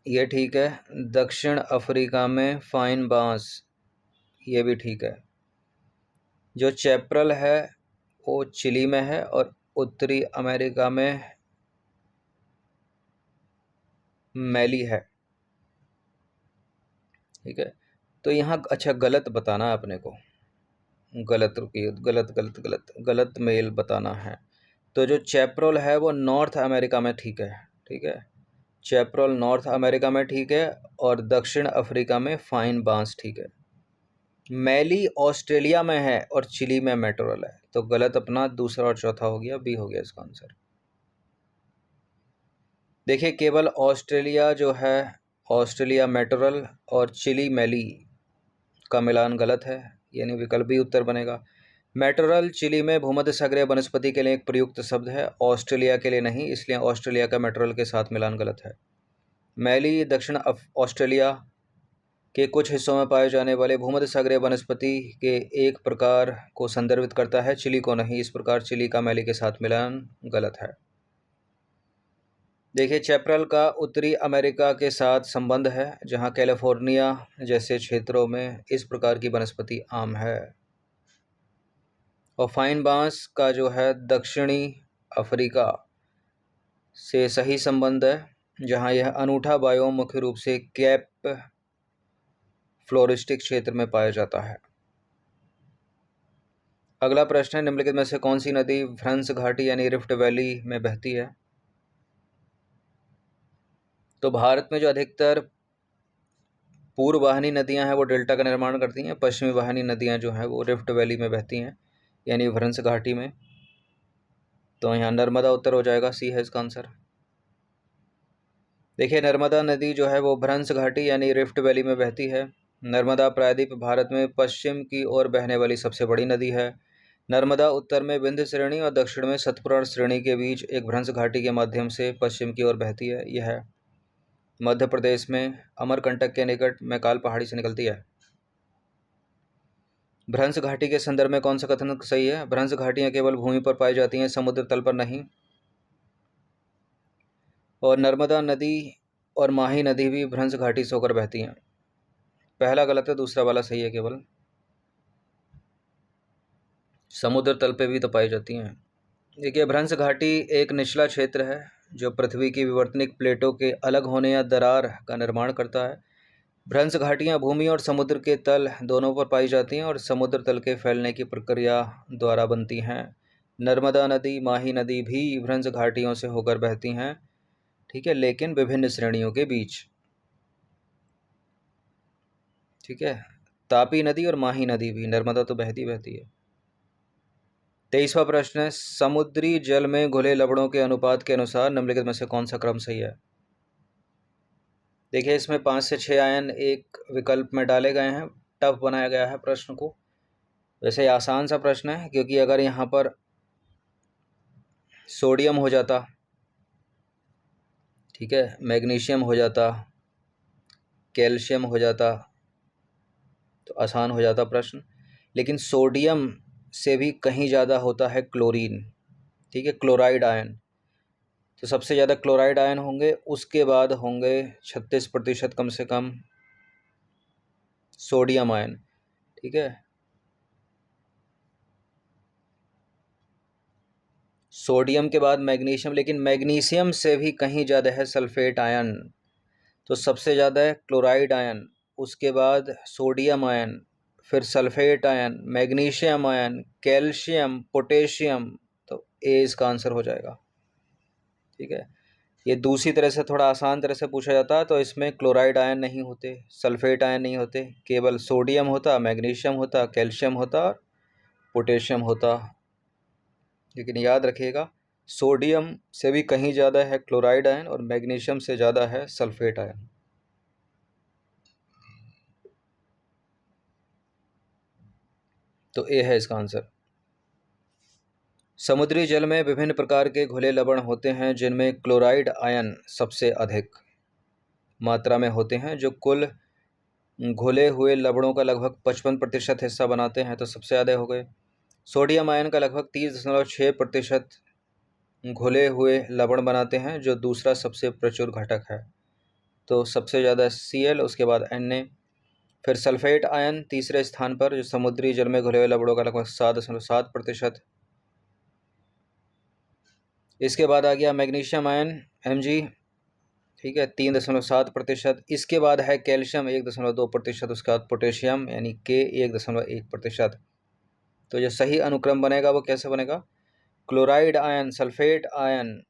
ये ठीक है। दक्षिण अफ्रीका में फाइन बांस, ये भी ठीक है। जो चैप्रल है वो चिली में है, और उत्तरी अमेरिका में मैली है। ठीक है, तो यहाँ अच्छा गलत बताना है अपने को, गलत, रुकिए, गलत गलत गलत गलत मेल बताना है। तो जो चैप्रोल है वो नॉर्थ अमेरिका में ठीक है। ठीक है, चैप्रोल नॉर्थ अमेरिका में ठीक है, और दक्षिण अफ्रीका में फाइन बांस ठीक है। मैली ऑस्ट्रेलिया में है, और चिली में मेटोरल है। तो गलत अपना दूसरा और चौथा हो गया, बी हो गया इसका आंसर। देखिए, केवल ऑस्ट्रेलिया जो है, ऑस्ट्रेलिया मेटोरल और चिली मैली का मिलान गलत है, यानी विकल्प भी उत्तर बनेगा। मेटोरल चिली में भूमध्य सागरीय वनस्पति के लिए एक प्रयुक्त शब्द है, ऑस्ट्रेलिया के लिए नहीं, इसलिए ऑस्ट्रेलिया का मेटोरल के साथ मिलान गलत है। मैली दक्षिण ऑस्ट्रेलिया के कुछ हिस्सों में पाए जाने वाले भूमध्य सागरीय वनस्पति के एक प्रकार को संदर्भित करता है, चिली को नहीं। इस प्रकार चिली का मैली के साथ मिलान गलत है। देखिए, चैप्रल का उत्तरी अमेरिका के साथ संबंध है, जहां कैलिफोर्निया जैसे क्षेत्रों में इस प्रकार की वनस्पति आम है। और फाइन बांस का जो है दक्षिणी अफ्रीका से सही संबंध है, जहां यह अनूठा बायोम मुख्य रूप से कैप फ्लोरिस्टिक क्षेत्र में पाया जाता है। अगला प्रश्न है, निम्नलिखित में से कौन सी नदी भ्रंश घाटी यानी रिफ्ट वैली में बहती है? तो भारत में जो अधिकतर पूर्व वाहिनी नदियां हैं वो डेल्टा का निर्माण करती हैं, पश्चिमी वाहिनी नदियां जो हैं वो रिफ्ट वैली में बहती हैं, यानी भ्रंश घाटी में। तो यहाँ नर्मदा उत्तर हो जाएगा, सी है इसका आंसर। देखिए, नर्मदा नदी जो है वो भ्रंश घाटी यानी रिफ्ट वैली में बहती है। नर्मदा प्रायद्वीप भारत में पश्चिम की ओर बहने वाली सबसे बड़ी नदी है। नर्मदा उत्तर में विंध्य श्रेणी और दक्षिण में सतपुड़ा श्रेणी के बीच एक भ्रंश घाटी के माध्यम से पश्चिम की ओर बहती है। यह मध्य प्रदेश में अमरकंटक के निकट मैकाल पहाड़ी से निकलती है। भ्रंश घाटी के संदर्भ में कौन सा कथन सही है? भ्रंश घाटियां केवल भूमि पर पाई जाती हैं, समुद्र तल पर नहीं। और नर्मदा नदी और माही नदी भी भ्रंश घाटी से होकर बहती हैं। पहला गलत है, दूसरा वाला सही है। केवल समुद्र तल पे भी तो पाई जाती हैं। देखिए, भ्रंश घाटी एक निचला क्षेत्र है जो पृथ्वी की विवर्तनिक प्लेटों के अलग होने या दरार का निर्माण करता है। भ्रंश घाटियाँ भूमि और समुद्र के तल दोनों पर पाई जाती हैं और समुद्र तल के फैलने की प्रक्रिया द्वारा बनती हैं। नर्मदा नदी, माही नदी भी भ्रंश घाटियों से होकर बहती हैं, ठीक है, लेकिन विभिन्न श्रेणियों के बीच। ठीक है, तापी नदी और माही नदी भी, नर्मदा तो बहती है। 23वां प्रश्न है, समुद्री जल में घुले लवणों के अनुपात के अनुसार निम्नलिखित में से कौन सा क्रम सही है? देखिए, इसमें 5 से 6 आयन एक विकल्प में डाले गए हैं। टफ बनाया गया है प्रश्न को। वैसे आसान सा प्रश्न है, क्योंकि अगर यहाँ पर सोडियम हो जाता, ठीक है, मैग्नीशियम हो जाता, कैल्शियम हो जाता तो आसान हो जाता प्रश्न। लेकिन सोडियम से भी कहीं ज़्यादा होता है क्लोरीन, ठीक है, क्लोराइड आयन। तो सबसे ज़्यादा क्लोराइड आयन होंगे, उसके बाद होंगे 36% कम से कम सोडियम आयन, ठीक है। सोडियम के बाद मैग्नीशियम, लेकिन मैग्नीशियम से भी कहीं ज़्यादा है सल्फेट आयन। तो सबसे ज़्यादा है क्लोराइड आयन, उसके बाद सोडियम आयन, फिर sulphate ion, magnesium ion, calcium, potassium. तो ए इसका आंसर हो जाएगा, ठीक है। ये दूसरी तरह से, थोड़ा आसान तरह से पूछा जाता है तो इसमें क्लोराइड आयन नहीं होते, सल्फेट आयन नहीं होते, केवल सोडियम होता, मैग्नीशियम होता, कैल्शियम होता, पोटेशियम होता। लेकिन याद रखिएगा, सोडियम से भी कहीं ज़्यादा है क्लोराइड आयन और मैग्नीशियम से ज़्यादा है सल्फेट आयन। तो ए है इसका आंसर। समुद्री जल में विभिन्न प्रकार के घुले लवण होते हैं, जिनमें क्लोराइड आयन सबसे अधिक मात्रा में होते हैं, जो कुल घुले हुए लवणों का लगभग 55% हिस्सा बनाते हैं। तो सबसे ज़्यादा हो गए। सोडियम आयन का लगभग 30.6% घुले हुए लवण बनाते हैं, जो दूसरा सबसे प्रचुर घटक है। तो सबसे ज़्यादा Cl, उसके बाद Na, फिर सल्फेट आयन तीसरे स्थान पर, जो समुद्री जल में घुले हुए लवणों का लगभग 7.7%। इसके बाद आ गया मैग्नीशियम आयन Mg, ठीक है, 3.7%। इसके बाद है कैल्शियम 1.2%। उसके बाद पोटेशियम यानी K 1.1%। तो जो सही अनुक्रम बनेगा वो कैसे बनेगा? Chloride ion, sulphate ion,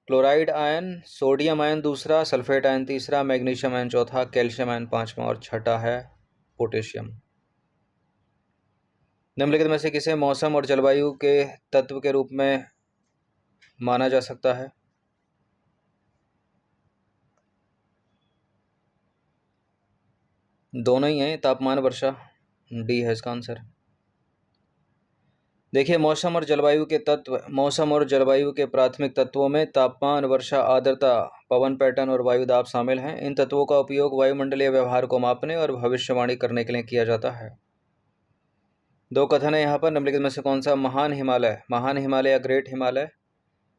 chloride ion, sodium ion दूसरा, सल्फेट आयन तीसरा, मैग्नीशियम आयन चौथा, कैल्शियम आयन पांचवा और छठा है पोटेशियम। निम्नलिखित में से किसे मौसम और जलवायु के तत्व के रूप में माना जा सकता है? दोनों ही हैं, तापमान, वर्षा। डी है इसका आंसर। देखिए, मौसम और जलवायु के तत्व, मौसम और जलवायु के प्राथमिक तत्वों में तापमान, वर्षा, आर्द्रता, पवन पैटर्न और वायु दाब शामिल हैं। इन तत्वों का उपयोग वायुमंडलीय व्यवहार को मापने और भविष्यवाणी करने के लिए किया जाता है। दो कथन है यहाँ पर, निम्नलिखित में से कौन सा? महान हिमालय या ग्रेट हिमालय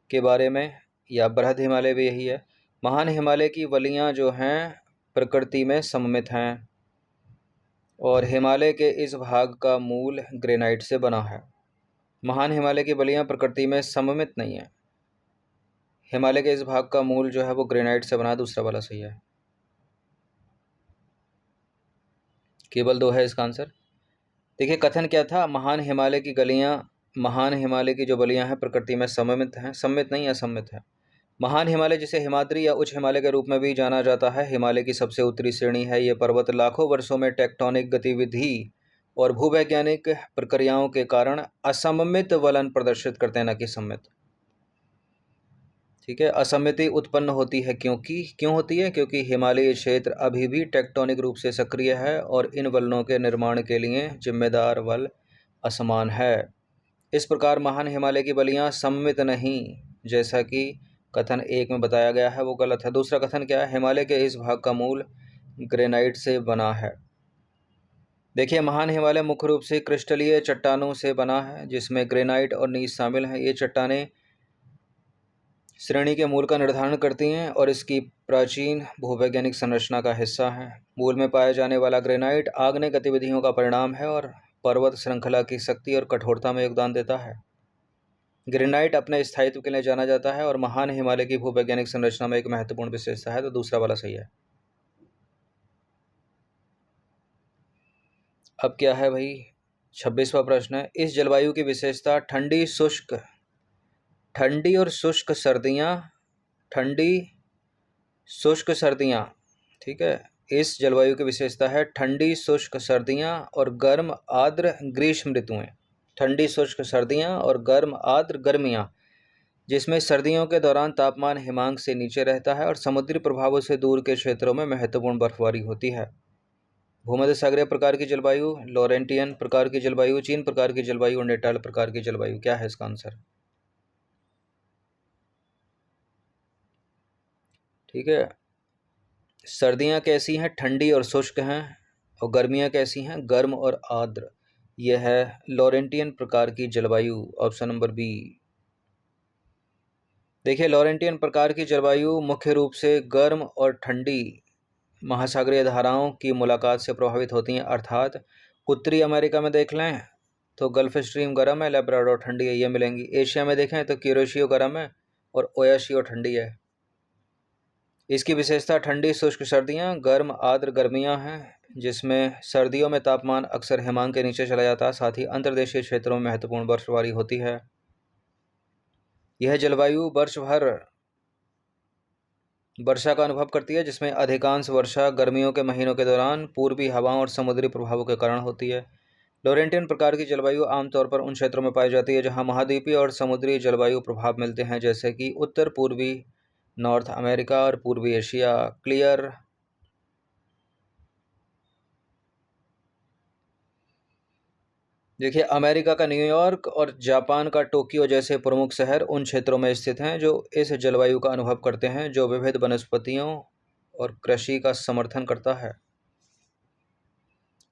के बारे में, या बृहद हिमालय भी यही है। महान हिमालय की वलियाँ जो हैं प्रकृति में सममित हैं और हिमालय के इस भाग का मूल ग्रेनाइट से बना है। महान हिमालय की बलियाँ प्रकृति में सममित नहीं है। हिमालय के इस भाग का मूल जो है वो ग्रेनाइट से बना है। दूसरा वाला सही है। केवल दो है इसका आंसर। देखिए, कथन क्या था? महान हिमालय की जो बलियाँ हैं प्रकृति में सममित हैं, सममित नहीं, असममित है। महान हिमालय, जिसे हिमाद्री या उच्च हिमालय के रूप में भी जाना जाता है, हिमालय की सबसे उत्तरी श्रेणी है। ये पर्वत लाखों वर्षों में टेक्टोनिक गतिविधि और भूवैज्ञानिक प्रक्रियाओं के कारण असममित वलन प्रदर्शित करते हैं, न कि सममित। ठीक है, असममिति उत्पन्न होती है क्यों होती है? क्योंकि हिमालयी क्षेत्र अभी भी टेक्टोनिक रूप से सक्रिय है और इन वलनों के निर्माण के लिए जिम्मेदार वल असमान है। इस प्रकार महान हिमालय की बलियां सममित नहीं, जैसा कि कथन 1 में बताया गया है, वो गलत है। दूसरा कथन क्या है? हिमालय के इस भाग का मूल ग्रेनाइट से बना है। देखिए, महान हिमालय मुख्य रूप से क्रिस्टलीय चट्टानों से बना है, जिसमें ग्रेनाइट और नीस शामिल हैं। ये चट्टानें श्रेणी के मूल का निर्धारण करती हैं और इसकी प्राचीन भूवैज्ञानिक संरचना का हिस्सा हैं। मूल में पाया जाने वाला ग्रेनाइट आग्नेय गतिविधियों का परिणाम है और पर्वत श्रृंखला की शक्ति और कठोरता में योगदान देता है। ग्रेनाइट अपने स्थायित्व के लिए जाना जाता है और महान हिमालय की भूवैज्ञानिक संरचना में एक महत्वपूर्ण विशेषता है, तो दूसरा वाला सही है। अब क्या है भाई? 26वां प्रश्न है, इस जलवायु की विशेषता ठंडी और शुष्क सर्दियाँ, ठंडी शुष्क सर्दियाँ, ठीक है। इस जलवायु की विशेषता है ठंडी शुष्क सर्दियाँ और गर्म आर्द्र ग्रीष्म ऋतुएं। ठंडी शुष्क सर्दियाँ और गर्म आर्द्र गर्मियाँ, जिसमें सर्दियों के दौरान तापमान हिमांक से नीचे रहता है और समुद्री प्रभावों से दूर के क्षेत्रों में महत्वपूर्ण बर्फबारी होती है। भूमध्य सागरीय प्रकार की जलवायु, लॉरेंटियन प्रकार की जलवायु, चीन प्रकार की जलवायु और नेटाल प्रकार की जलवायु। क्या है इसका आंसर? ठीक है। सर्दियाँ कैसी हैं? ठंडी और शुष्क हैं। और गर्मियाँ कैसी हैं? गर्म और आर्द्र। यह है लॉरेंटियन प्रकार की जलवायु, ऑप्शन नंबर बी। देखिए, लॉरेंटियन प्रकार की जलवायु मुख्य रूप से गर्म और ठंडी महासागरीय धाराओं की मुलाकात से प्रभावित होती हैं। अर्थात उत्तरी अमेरिका में देख लें तो गल्फ स्ट्रीम गर्म है, लेब्राडोर ठंडी है, ये मिलेंगी। एशिया में देखें तो क्यूरेशियो गर्म है और ओयाशियो ठंडी है। इसकी विशेषता ठंडी शुष्क सर्दियाँ, गर्म आर्द्र गर्मियाँ हैं, जिसमें सर्दियों में तापमान अक्सर हिमांक के नीचे चला जाता है। साथ ही अंतर्देशीय क्षेत्रों में महत्वपूर्ण बर्फबारी होती है। यह जलवायु वर्ष भर वर्षा का अनुभव करती है, जिसमें अधिकांश वर्षा गर्मियों के महीनों के दौरान पूर्वी हवाओं और समुद्री प्रभावों के कारण होती है। लॉरेंटियन प्रकार की जलवायु आमतौर पर उन क्षेत्रों में पाई जाती है जहां महाद्वीपीय और समुद्री जलवायु प्रभाव मिलते हैं, जैसे कि उत्तर पूर्वी नॉर्थ अमेरिका और पूर्वी एशिया। क्लियर? देखिए, अमेरिका का न्यूयॉर्क और जापान का टोक्यो जैसे प्रमुख शहर उन क्षेत्रों में स्थित हैं जो इस जलवायु का अनुभव करते हैं, जो विविध वनस्पतियों और कृषि का समर्थन करता है।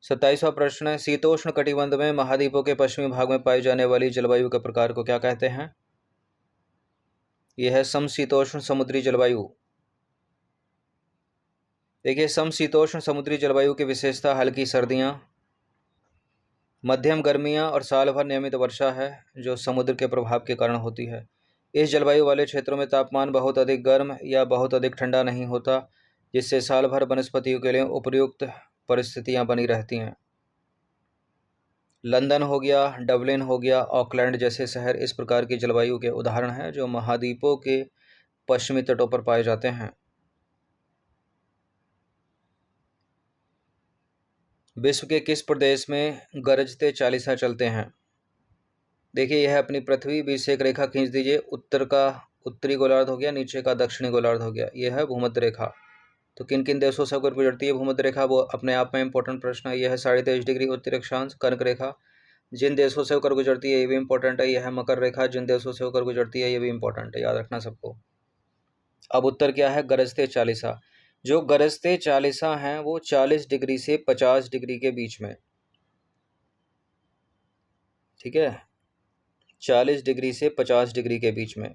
27वां प्रश्न है, शीतोष्ण कटिबंध में महाद्वीपों के पश्चिमी भाग में पाई जाने वाली जलवायु के प्रकार को क्या कहते हैं? यह है समशीतोष्ण समुद्री जलवायु। देखिए, समशीतोष्ण समुद्री जलवायु की विशेषता हल्की सर्दियाँ, मध्यम गर्मियाँ और साल भर नियमित वर्षा है, जो समुद्र के प्रभाव के कारण होती है। इस जलवायु वाले क्षेत्रों में तापमान बहुत अधिक गर्म या बहुत अधिक ठंडा नहीं होता, जिससे साल भर वनस्पतियों के लिए उपयुक्त परिस्थितियाँ बनी रहती हैं। लंदन हो गया, डबलिन हो गया, ऑकलैंड जैसे शहर इस प्रकार की जलवायु के उदाहरण हैं, जो महाद्वीपों के पश्चिमी तटों पर पाए जाते हैं। विश्व के किस प्रदेश में गरजते चालीसा चलते हैं? देखिए, यह अपनी पृथ्वी बीच से एक रेखा खींच दीजिए। उत्तर का उत्तरी गोलार्ध हो गया, नीचे का दक्षिणी गोलार्ध हो गया। यह है भूमध्य रेखा। तो किन किन देशों से होकर गुजरती है भूमध्य रेखा, वो अपने आप में इंपॉर्टेंट प्रश्न है। यह है 23.5 डिग्री उत्तरी अक्षांश कर्क रेखा। जिन देशों से होकर गुजरती है ये भी इंपॉर्टेंट है। यह है मकर रेखा। जिन देशों से होकर गुजरती है ये भी इंपॉर्टेंट है, याद रखना सबको। अब उत्तर क्या है? गरजते चालीसा। जो गरजते चालीसा हैं वो 40 डिग्री से 50 डिग्री के बीच में, ठीक है, 40 डिग्री से 50 डिग्री के बीच में।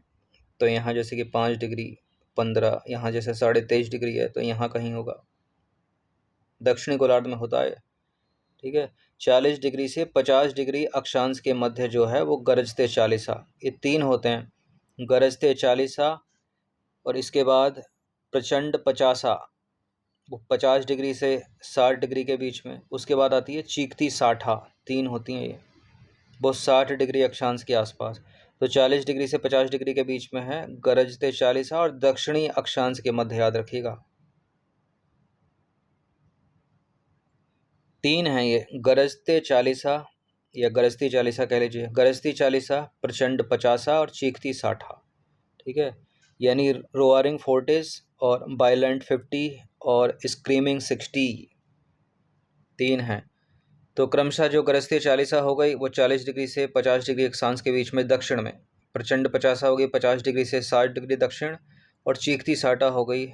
तो यहाँ जैसे कि 5 डिग्री 15, यहाँ जैसे 23.5 डिग्री है तो यहाँ कहीं होगा, दक्षिणी गोलार्ध में होता है, ठीक है। 40 डिग्री से 50 डिग्री अक्षांश के मध्य जो है वो गरजते चालीसा। ये 3 होते हैं, गरजते चालीसा और इसके बाद प्रचंड पचासा, वो 50 डिग्री से 60 डिग्री के बीच में। उसके बाद आती है चीखती साठा, 3 होती हैं ये, वो 60 डिग्री अक्षांश के आसपास। तो 40 डिग्री से 50 डिग्री के बीच में है गरजते चालीसा और दक्षिणी अक्षांश के मध्य, याद रखिएगा। 3 हैं ये, गरजते चालीसा या गरजती चालीसा कह लीजिए, गरजती चालीसा, प्रचंड पचासा और चीखती साठा, ठीक है। यानी रोअरिंग 40 और वायलेंट 50 और स्क्रीमिंग 60, 3 हैं। तो क्रमशः जो गरजते चालीसा हो गई वो 40 डिग्री से 50 डिग्री अक्षांश के बीच में दक्षिण में, प्रचंड पचासा हो गई 50 डिग्री से 60 डिग्री दक्षिण, और चीखती साटा हो गई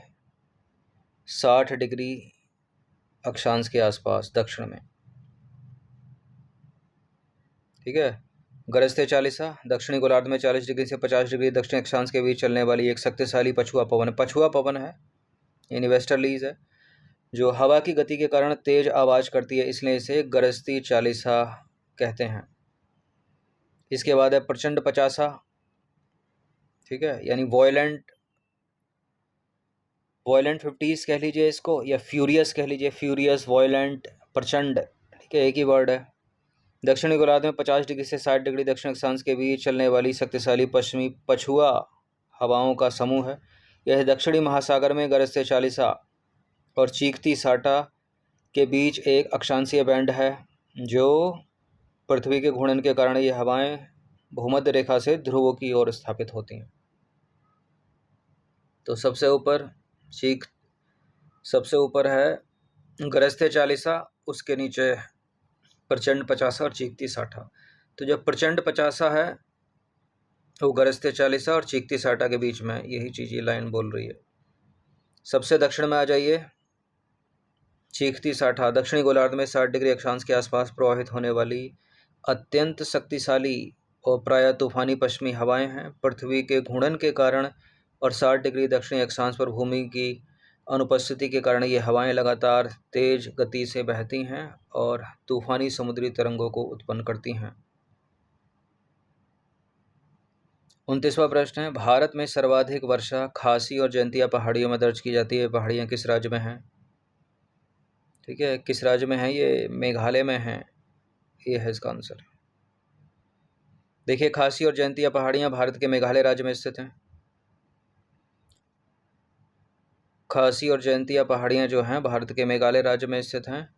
60 डिग्री अक्षांश के आसपास दक्षिण में। ठीक है, गरजते चालीसा दक्षिणी गोलार्ध में 40 डिग्री से 50 डिग्री दक्षिण अक्षांश के बीच चलने वाली एक शक्तिशाली पछुआ पवन है। पछुआ पवन है, यानी वेस्टर्लीज है, जो हवा की गति के कारण तेज आवाज करती है, इसलिए इसे गरजती चालीसा कहते हैं। इसके बाद है प्रचंड पचासा। ठीक है, यानी वॉयलेंट 50s कह लीजिए इसको, या फ्यूरियस कह लीजिए, फ्यूरियस, वॉयलेंट, प्रचंड, ठीक है, एक ही वर्ड है। दक्षिणी गोलार्ध में 50 डिग्री से 60 डिग्री दक्षिण अक्षांश के बीच चलने वाली शक्तिशाली पश्चिमी पछुआ हवाओं का समूह है। यह दक्षिणी महासागर में गरजते चालीसा और चीखती साटा के बीच एक अक्षांशीय बैंड है, जो पृथ्वी के घूर्णन के कारण ये हवाएं भूमध्य रेखा से ध्रुवों की ओर स्थापित होती हैं। तो सबसे ऊपर है गरजते चालीसा, उसके नीचे प्रचंड पचासा और चीखती साठा। तो जब प्रचंड पचासा है वो गरजते चालीसा और चीखती साठा के बीच में, यही चीज़ ये लाइन बोल रही है। सबसे दक्षिण में आ जाइए, चीखती साठा दक्षिणी गोलार्ध में 60 डिग्री अक्षांश के आसपास प्रवाहित होने वाली अत्यंत शक्तिशाली और प्रायः तूफानी पश्चिमी हवाएं हैं। पृथ्वी के घूर्णन के कारण और 60 डिग्री दक्षिणी अक्षांश पर भूमि की अनुपस्थिति के कारण ये हवाएं लगातार तेज गति से बहती हैं और तूफानी समुद्री तरंगों को उत्पन्न करती हैं। 29वां प्रश्न है, भारत में सर्वाधिक वर्षा खासी और जयंतिया पहाड़ियों में दर्ज की जाती है। पहाड़ियाँ किस राज्य में हैं? ठीक है, किस राज्य में है? ये मेघालय में है, ये है इसका आंसर। देखिए, खासी और जयंतिया पहाड़ियाँ भारत के मेघालय राज्य में स्थित हैं। खासी और जयंतिया पहाड़ियाँ जो हैं भारत के मेघालय राज्य में स्थित हैं,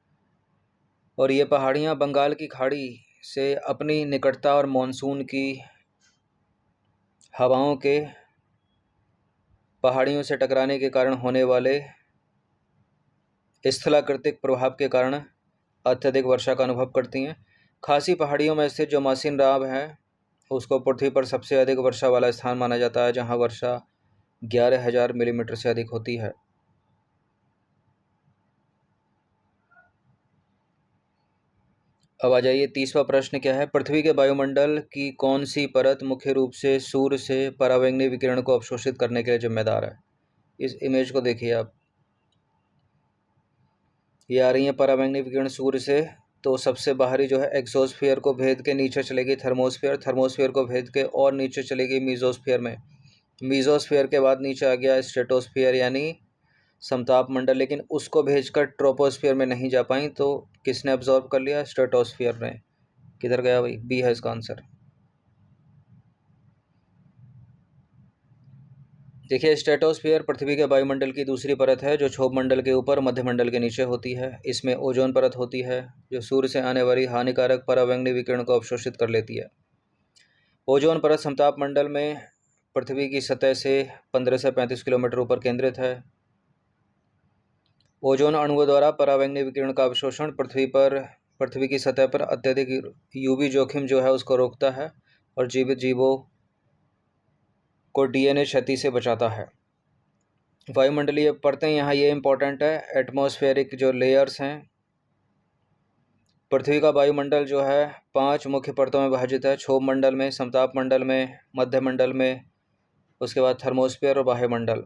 और ये पहाड़ियाँ बंगाल की खाड़ी से अपनी निकटता और मानसून की हवाओं के पहाड़ियों से टकराने के कारण होने वाले स्थलाकृतिक प्रभाव के कारण अत्यधिक वर्षा का अनुभव करती हैं। खासी पहाड़ियों में स्थित जो मासिन राव है उसको पृथ्वी पर सबसे अधिक वर्षा वाला स्थान माना जाता है, जहां वर्षा 11,000 मिलीमीटर से अधिक होती है। अब आ जाइए, 30वां प्रश्न क्या है, पृथ्वी के वायुमंडल की कौन सी परत मुख्य रूप से सूर्य से परावैंगनी विकिरण को अवशोषित करने के लिए जिम्मेदार है? इस इमेज को देखिए आप, ये आ रही है परावैंगनी विकिरण सूर्य से। तो सबसे बाहरी जो है एक्सोस्फीयर को भेद के नीचे चलेगी थर्मोस्फीयर, थर्मोस्फीयर को भेद के और नीचे चलेगी मीजोस्फीयर में, मीजोस्फीयर के बाद नीचे आ गया स्ट्रेटोस्फीयर यानी समताप मंडल, लेकिन उसको भेजकर ट्रोपोस्फीयर में नहीं जा पाई, तो किसने अब्जॉर्ब कर लिया? स्ट्रेटोस्फीयर ने। किधर गया भाई? बी है इसका आंसर। देखिए, स्ट्रेटोस्फीयर पृथ्वी के वायुमंडल की दूसरी परत है जो क्षोभ मंडल के ऊपर मध्यमंडल के नीचे होती है। इसमें ओजोन परत होती है जो सूर्य से आने वाली हानिकारक परावैंगनी विकिरण को अवशोषित कर लेती है। ओजोन परत समताप मंडल में पृथ्वी की सतह से 15 से 35 किलोमीटर ऊपर केंद्रित है। ओजोन अणुओं द्वारा परावैंगनी विकिरण का अवशोषण पृथ्वी की सतह पर अत्यधिक यूवी जोखिम जो है उसको रोकता है और जीवित जीवों को डीएनए क्षति से बचाता है। वायुमंडलीय परतें यहाँ ये इंपॉर्टेंट है, एटमॉस्फेरिक जो लेयर्स हैं। पृथ्वी का वायुमंडल जो है 5 मुख्य परतों में विभाजित है, क्षोभ मंडल में, समताप मंडल में, मध्य मंडल में, उसके बाद थर्मोस्फीयर और वायुमंडल।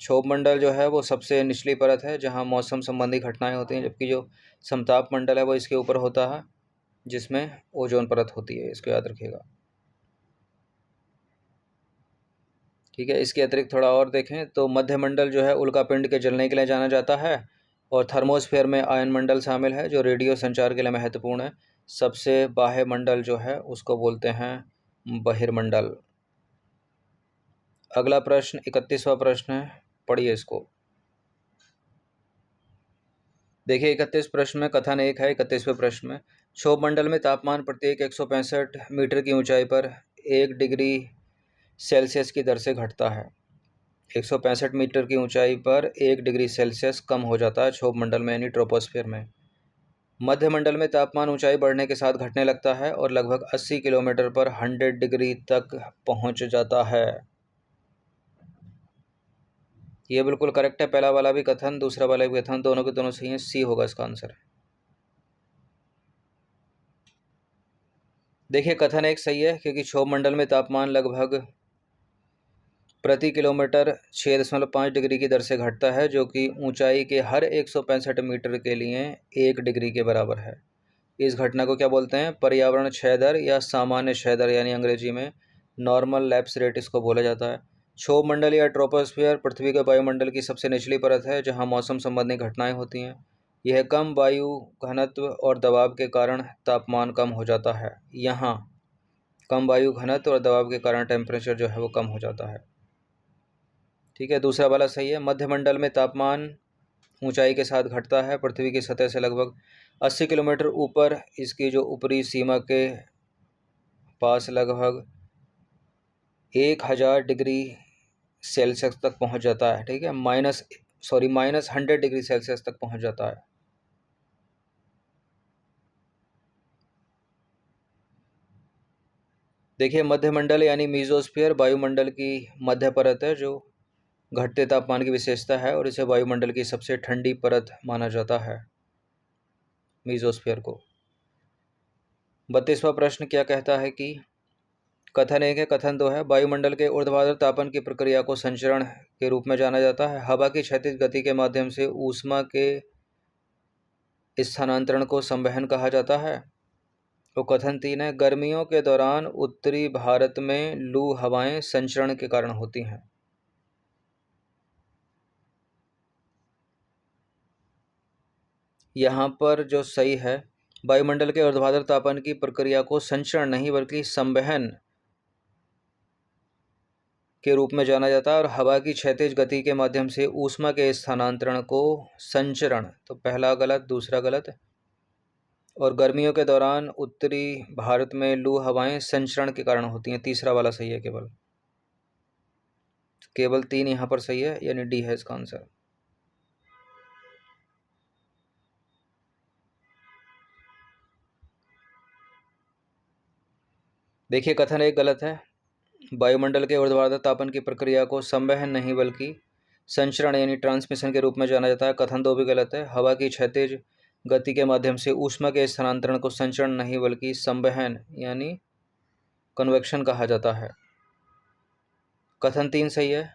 क्षोभ मंडल जो है वो सबसे निचली परत है जहाँ मौसम संबंधी घटनाएं होती हैं, जबकि जो समताप मंडल है वो इसके ऊपर होता है जिसमें ओजोन परत होती है, इसको याद रखिएगा। ठीक है, इसके अतिरिक्त थोड़ा और देखें तो मध्यमंडल जो है उल्कापिंड के जलने के लिए जाना जाता है, और थर्मोस्फीयर में आयन मंडल शामिल है जो रेडियो संचार के लिए महत्वपूर्ण है। सबसे बाह्य मंडल जो है उसको बोलते हैं बहिर्मंडल। अगला प्रश्न 31वां प्रश्न है, पढ़िए इसको। देखिए, 31 प्रश्न में कथन एक है। 31वें प्रश्न में, क्षोभ मंडल में तापमान प्रत्येक 165 मीटर की ऊंचाई पर 1 डिग्री सेल्सियस की दर से घटता है। 165 मीटर की ऊंचाई पर 1 डिग्री सेल्सियस कम हो जाता है क्षोभ मंडल में यानी ट्रोपोस्फीयर में। मध्यमंडल में तापमान ऊंचाई बढ़ने के साथ घटने लगता है और लगभग 80 किलोमीटर पर 100 डिग्री तक पहुंच जाता है। ये बिल्कुल करेक्ट है। पहला वाला भी कथन, दूसरा वाला भी कथन, दोनों के दोनों सही हैं। सी होगा इसका आंसर। देखिए कथन एक सही है क्योंकि क्षोभ मंडल में तापमान लगभग प्रति किलोमीटर 6.5 डिग्री की दर से घटता है, जो कि ऊंचाई के हर 165 मीटर के लिए 1 डिग्री के बराबर है। इस घटना को क्या बोलते हैं? पर्यावरण क्षय दर या सामान्य क्षय दर, यानी अंग्रेजी में नॉर्मल लैप्स रेट इसको बोला जाता है। क्षोभ मंडल या ट्रोपोस्फियर पृथ्वी के वायुमंडल की सबसे निचली परत है जहां मौसम संबंधी घटनाएं होती हैं। यह कम वायु घनत्व और दबाव के कारण तापमान कम हो जाता है। यहाँ कम वायु घनत्व और दबाव के कारण टेम्परेचर जो है वो कम हो जाता है। ठीक है, दूसरा वाला सही है। मध्यमंडल में तापमान ऊंचाई के साथ घटता है। पृथ्वी की सतह से लगभग 80 किलोमीटर ऊपर इसकी जो ऊपरी सीमा के पास लगभग 1000 डिग्री सेल्सियस तक पहुंच जाता है। ठीक है, माइनस 100 डिग्री सेल्सियस तक पहुंच जाता है। देखिए मध्यमंडल यानी मीजोस्फीयर वायुमंडल की मध्य परत है जो घटते तापमान की विशेषता है और इसे वायुमंडल की सबसे ठंडी परत माना जाता है, मीजोस्फीयर को। 32वां प्रश्न क्या कहता है कि कथन एक है, कथन दो है, वायुमंडल के ऊर्ध्वाधर तापन की प्रक्रिया को संचरण के रूप में जाना जाता है। हवा की क्षैतिज गति के माध्यम से ऊष्मा के स्थानांतरण को संवहन कहा जाता है। तो कथन तीन है, गर्मियों के दौरान उत्तरी भारत में लू हवाएं संचरण के कारण होती हैं। यहाँ पर जो सही है, वायुमंडल के ऊर्ध्वाधर तापन की प्रक्रिया को संचरण नहीं बल्कि संवहन के रूप में जाना जाता है और हवा की क्षैतिज गति के माध्यम से ऊष्मा के स्थानांतरण को संचरण, तो पहला गलत दूसरा गलत। और गर्मियों के दौरान उत्तरी भारत में लू हवाएं संचरण के कारण होती हैं, तीसरा वाला सही है। केवल तीन यहाँ पर सही है, यानी डी है इसका आंसर। देखिए कथन एक गलत है, वायुमंडल के ऊर्ध्वाधर तापन की प्रक्रिया को संवहन नहीं बल्कि संचरण यानी ट्रांसमिशन के रूप में जाना जाता है। कथन दो भी गलत है, हवा की क्षैतिज गति के माध्यम से ऊष्मा के स्थानांतरण को संचरण नहीं बल्कि संवहन यानी कन्वेक्शन कहा जाता है। कथन तीन सही है,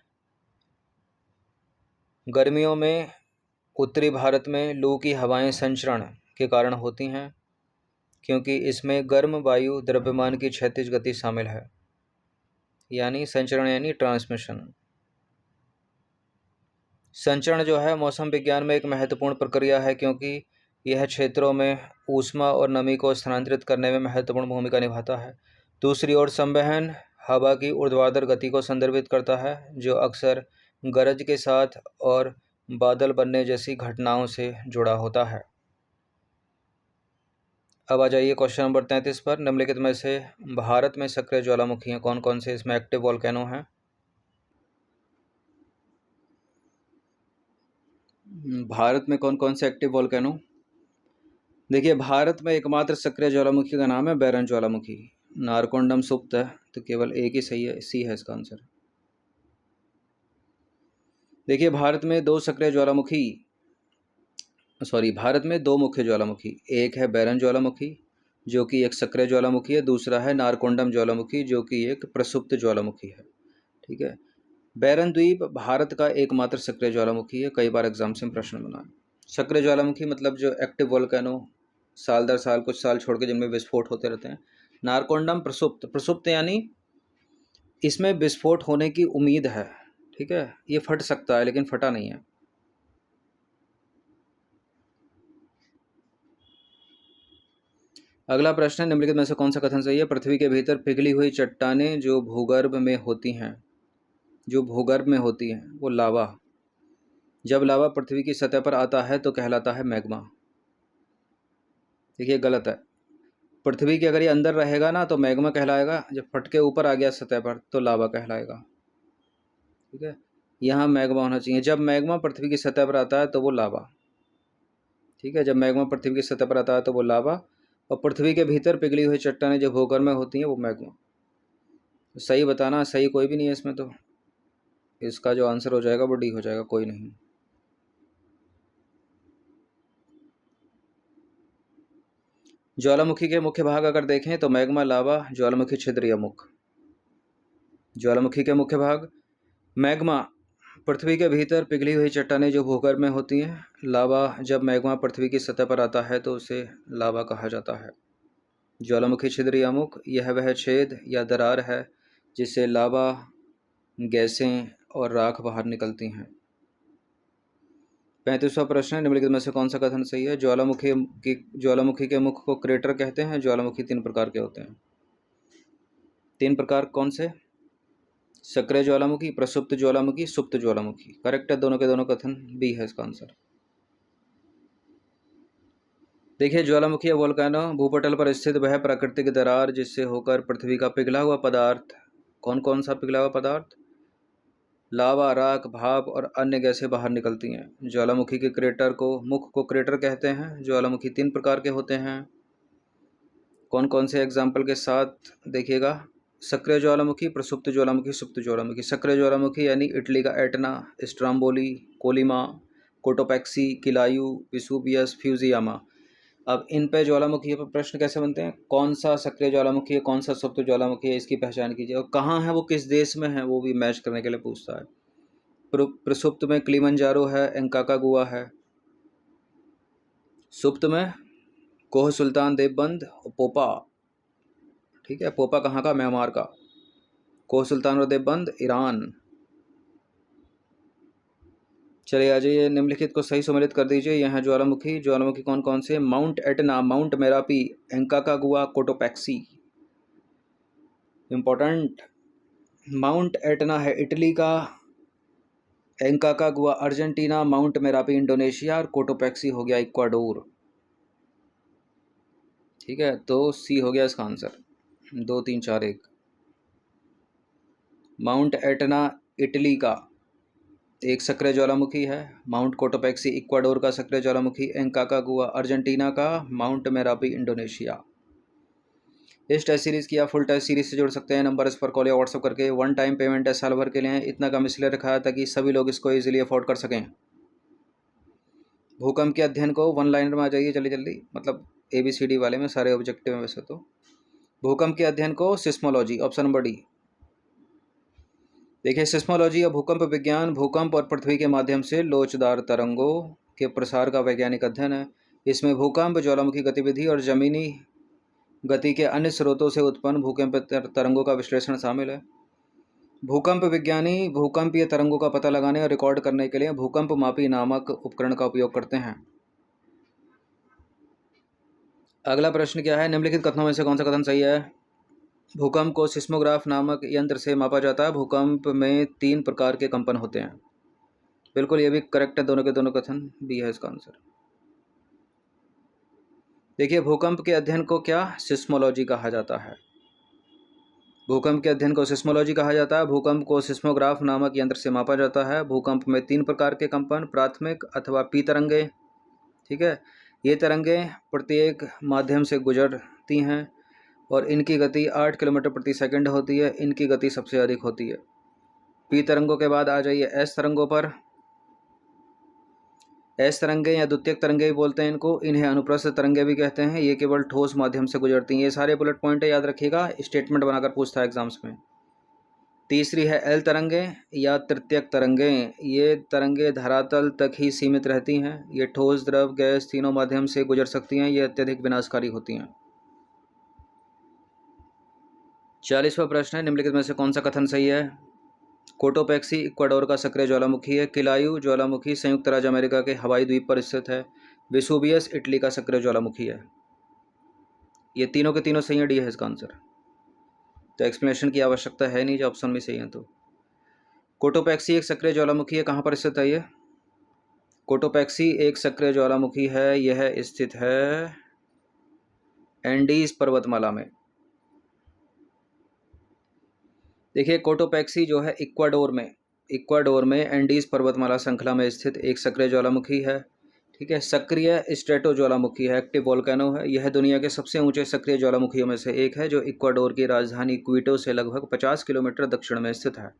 गर्मियों में उत्तरी भारत में लू की हवाएं संचरण के कारण होती हैं क्योंकि इसमें गर्म वायु द्रव्यमान की क्षैतिज गति शामिल है, यानी संचरण यानी ट्रांसमिशन। संचरण जो है मौसम विज्ञान में एक महत्वपूर्ण प्रक्रिया है क्योंकि यह क्षेत्रों में ऊष्मा और नमी को स्थानांतरित करने में महत्वपूर्ण भूमिका निभाता है। दूसरी ओर संवहन हवा की ऊर्ध्वाधर गति को संदर्भित करता है जो अक्सर गरज के साथ और बादल बनने जैसी घटनाओं से जुड़ा होता है। अब आ जाइए क्वेश्चन नंबर 33 पर। निम्नलिखित में से भारत में सक्रिय ज्वालामुखी हैं कौन कौन से? इसमें एक्टिव वॉल्केनो हैं। भारत में कौन कौन से एक्टिव वॉल्केनो? देखिए भारत में एकमात्र सक्रिय ज्वालामुखी का नाम है बैरन ज्वालामुखी। नारकोंडम सुप्त है, तो केवल एक ही सही है, सी है इसका आंसर। देखिए भारत में भारत में दो मुख्य ज्वालामुखी, एक है बैरन ज्वालामुखी जो कि एक सक्रिय ज्वालामुखी है, दूसरा है नारकोंडम ज्वालामुखी जो कि एक प्रसुप्त ज्वालामुखी है। ठीक है, बैरन द्वीप भारत का एकमात्र सक्रिय ज्वालामुखी है, कई बार एग्जाम से प्रश्न बना है। सक्रिय ज्वालामुखी मतलब जो एक्टिव वोल्केनो साल दर साल कुछ साल छोड़ के जिनमें विस्फोट होते रहते हैं। नारकोंडम प्रसुप्त यानी इसमें विस्फोट होने की उम्मीद है। ठीक है, ये फट सकता है लेकिन फटा नहीं है। अगला प्रश्न है, निम्नलिखित में से कौन सा कथन सही है? पृथ्वी के भीतर पिघली हुई चट्टानें जो भूगर्भ में होती हैं वो लावा, जब लावा पृथ्वी की सतह पर आता है तो कहलाता है मैग्मा। देखिए गलत है, पृथ्वी के अगर ये अंदर रहेगा ना तो मैग्मा कहलाएगा, जब फट के ऊपर आ गया सतह पर तो लावा कहलाएगा। ठीक है, यहाँ मैग्मा होना चाहिए, जब मैग्मा पृथ्वी की सतह पर आता है तो वो लावा। ठीक है, जब मैग्मा पृथ्वी की सतह पर आता है तो वो लावा, और पृथ्वी के भीतर पिघली हुई चट्टानें जो भूगर्भ में होती हैं वो मैग्मा। सही बताना, सही कोई भी नहीं है इसमें, तो इसका जो आंसर हो जाएगा वो डी हो जाएगा, कोई नहीं। ज्वालामुखी के मुख्य भाग अगर देखें तो मैग्मा, लावा, ज्वालामुखी छिद्र या मुख। ज्वालामुखी के मुख्य भाग, मैग्मा पृथ्वी के भीतर पिघली हुई चट्टानें जो भूगर्भ में होती हैं। लावा, जब मैग्मा पृथ्वी की सतह पर आता है तो उसे लावा कहा जाता है। ज्वालामुखी छिद्र या मुख, यह वह छेद या दरार है जिससे लावा, गैसें और राख बाहर निकलती हैं। 35वां प्रश्न है, निम्नलिखित में से कौन सा कथन सही है? ज्वालामुखी के मुख को क्रेटर कहते हैं। ज्वालामुखी 3 प्रकार के होते हैं। 3 प्रकार कौन से? सक्रिय ज्वालामुखी, प्रसुप्त ज्वालामुखी, सुप्त ज्वालामुखी। करेक्ट है दोनों के दोनों कथन, बी है इसका आंसर। देखिए, ज्वालामुखी या वोल्केनो भूपटल पर स्थित वह प्राकृतिक दरार जिससे होकर पृथ्वी का पिघला हुआ पदार्थ, कौन कौन सा पिघला हुआ पदार्थ? लावा, राख, भाप और अन्य गैसें बाहर निकलती हैं। ज्वालामुखी के क्रेटर को, मुख को क्रेटर कहते हैं। ज्वालामुखी 3 प्रकार के होते हैं। कौन कौन से एग्जाम्पल के साथ देखिएगा? सक्रिय ज्वालामुखी, प्रसुप्त ज्वालामुखी, सुप्त ज्वालामुखी। सक्रिय ज्वालामुखी यानी इटली का Etna, Stromboli, Colima, Cotopaxi, Kilauea, Vesuvius, Fujiyama. अब इन पे ज्वालामुखी पर प्रश्न कैसे बनते हैं? कौन सा सक्रिय ज्वालामुखी है, कौन सा सुप्त ज्वालामुखी है, इसकी पहचान कीजिए। और कहाँ है वो, किस देश में है, वो भी मैच करने के लिए पूछता है। प्रसुप्त में किलिमंजारो है, एंकाकागुआ है। सुप्त में कोह सुल्तान देवबंद, पोपा। ठीक है, पोपा कहाँ का? म्यांमार का। कोह सुल्तान और देवबंद ईरान। चलिए आ जाइए, निम्नलिखित को सही सम्मिलित कर दीजिए। यह है ज्वालामुखी। ज्वालामुखी कौन कौन से? Mount Etna, Mount Merapi, Aconcagua, Cotopaxi. Important, Mount Etna है इटली का, Aconcagua Argentina, Mount Merapi Indonesia और कोटोपैक्सी हो गया इक्वाडोर। ठीक है, तो सी हो गया इसका आंसर। 2 3 4 1। माउंट एटना इटली का एक सक्रिय ज्वालामुखी है। माउंट कोटोपैक्सी इक्वाडोर का सक्रिय ज्वालामुखी। एंकाकागुआ अर्जेंटीना का। Mount Merapi Indonesia. इस टेस्ट सीरीज़ की आप फुल टेस्ट सीरीज से जुड़ सकते हैं। नंबर इस पर कॉल या व्हाट्सअप करके। 1 टाइम पेमेंट है, साल भर के लिए। इतना कम इसलिए रखा है ताकि सभी लोग इसको इजीली अफोर्ड कर सकें। भूकंप के अध्ययन को 1 लाइनर में आ जाइए जल्दी जल्दी, मतलब ABCD वाले में सारे ऑब्जेक्टिव में वैसे तो। भूकंप के अध्ययन को सिस्मोलॉजी, ऑप्शन नंबर डी। देखिए, सिस्मोलॉजी या भूकंप विज्ञान भूकंप और पृथ्वी के माध्यम से लोचदार तरंगों के प्रसार का वैज्ञानिक अध्ययन है। इसमें भूकंप, ज्वालामुखी गतिविधि और जमीनी गति के अन्य स्रोतों से उत्पन्न भूकंप तरंगों का विश्लेषण शामिल है। भूकंप विज्ञानी भूकंपीय तरंगों का पता लगाने और रिकॉर्ड करने के लिए भूकंप मापी नामक उपकरण का उपयोग करते हैं। अगला प्रश्न क्या है? निम्नलिखित कथनों में से कौन सा कथन सही है? भूकंप को सिस्मोग्राफ नामक यंत्र से मापा जाता है। भूकंप में 3 प्रकार के कंपन होते हैं। बिल्कुल, ये भी करेक्ट है दोनों के दोनों कथन, बी है इसका आंसर। देखिए, भूकंप के अध्ययन को क्या? सिस्मोलॉजी कहा जाता है। भूकंप के अध्ययन को सिस्मोलॉजी कहा जाता है। भूकंप को सिस्मोग्राफ नामक यंत्र से मापा जाता है। भूकंप में 3 प्रकार के कंपन, प्राथमिक अथवा पी तरंगे। ठीक है, ये तरंगें प्रत्येक माध्यम से गुजरती हैं और इनकी गति 8 किलोमीटर प्रति सेकंड होती है। इनकी गति सबसे अधिक होती है। पी तरंगों के बाद आ जाइए एस तरंगों पर। एस तरंगे या द्वितीयक तरंगे भी बोलते हैं इनको। इन्हें अनुप्रस्थ तरंगे भी कहते हैं। ये केवल ठोस माध्यम से गुजरती हैं। ये सारे बुलेट पॉइंट याद रखिएगा, स्टेटमेंट बनाकर पूछता है एग्जाम्स में। तीसरी है एल तरंगे या तृतीयक तरंगे। ये तरंगे धरातल तक ही सीमित रहती हैं। ये ठोस, द्रव, गैस तीनों माध्यम से गुजर सकती हैं। ये अत्यधिक विनाशकारी होती हैं। 40वां प्रश्न है, निम्नलिखित में से कौन सा कथन सही है? कोटोपैक्सी इक्वाडोर का सक्रिय ज्वालामुखी है। किलायू ज्वालामुखी संयुक्त राज्य अमेरिका के हवाई द्वीप पर स्थित है। विसुवियस इटली का सक्रिय ज्वालामुखी है। ये तीनों के तीनों सही है, डी है इसका आंसर। तो एक्सप्लेनेशन की आवश्यकता है नहीं, जो ऑप्शन में सही है। तो कोटोपैक्सी एक सक्रिय ज्वालामुखी है। कहाँ पर स्थित है ये? कोटोपैक्सी एक सक्रिय ज्वालामुखी है। यह स्थित है एंडीज पर्वतमाला में। देखिए, कोटोपैक्सी जो है इक्वाडोर में एंडीज पर्वतमाला श्रृंखला में स्थित एक सक्रिय ज्वालामुखी है। ठीक है। सक्रिय स्ट्रेटो ज्वालामुखी है, एक्टिव वोल्केनो है। यह दुनिया के सबसे ऊंचे सक्रिय ज्वालामुखियों में से एक है, जो इक्वाडोर की राजधानी क्विटो से लगभग 50 किलोमीटर दक्षिण में स्थित है।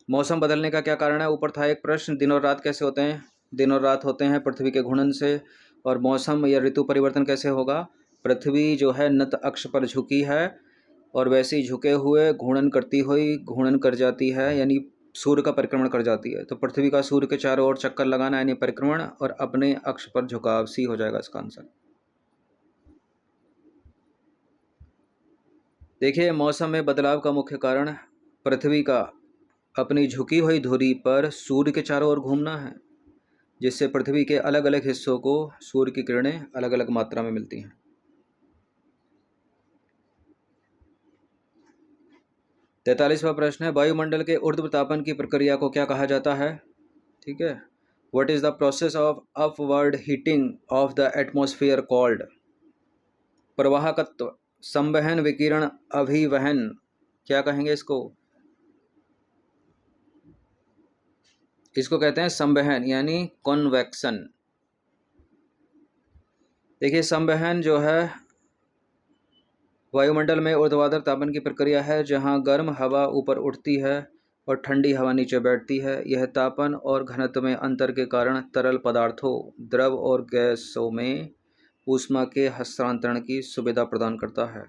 मौसम बदलने का क्या कारण है? ऊपर था एक प्रश्न, दिन और रात कैसे होते हैं? दिन और रात होते हैं पृथ्वी के घूर्णन से। और मौसम या ऋतु परिवर्तन कैसे होगा? पृथ्वी जो है नत अक्ष पर झुकी है और वैसे ही झुके हुए घूर्णन करती हुई घूर्णन कर जाती है, यानी सूर्य का परिक्रमण कर जाती है। तो पृथ्वी का सूर्य के चारों ओर चक्कर लगाना यानी परिक्रमण, और अपने अक्ष पर झुकाव, सी हो जाएगा इसका आंसर। देखिए, मौसम में बदलाव का मुख्य कारण पृथ्वी का अपनी झुकी हुई धुरी पर सूर्य के चारों ओर घूमना है, जिससे पृथ्वी के अलग अलग हिस्सों को सूर्य की किरणें अलग अलग मात्रा में मिलती हैं। 43वां प्रश्न है, वायुमंडल के ऊर्ध्वतापन की प्रक्रिया को क्या कहा जाता है? ठीक है। What is the process of upward heating of the atmosphere called? प्रवाहकत्व, संवहन, विकिरण, अभिवहन, क्या कहेंगे इसको? इसको कहते हैं संवहन यानी कॉन्वेक्शन। देखिए, संवहन जो है वायुमंडल में ऊर्ध्वाधर तापन की प्रक्रिया है, जहां गर्म हवा ऊपर उठती है और ठंडी हवा नीचे बैठती है। यह तापन और घनत्व में अंतर के कारण तरल पदार्थों, द्रव और गैसों में ऊष्मा के हस्तांतरण की सुविधा प्रदान करता है।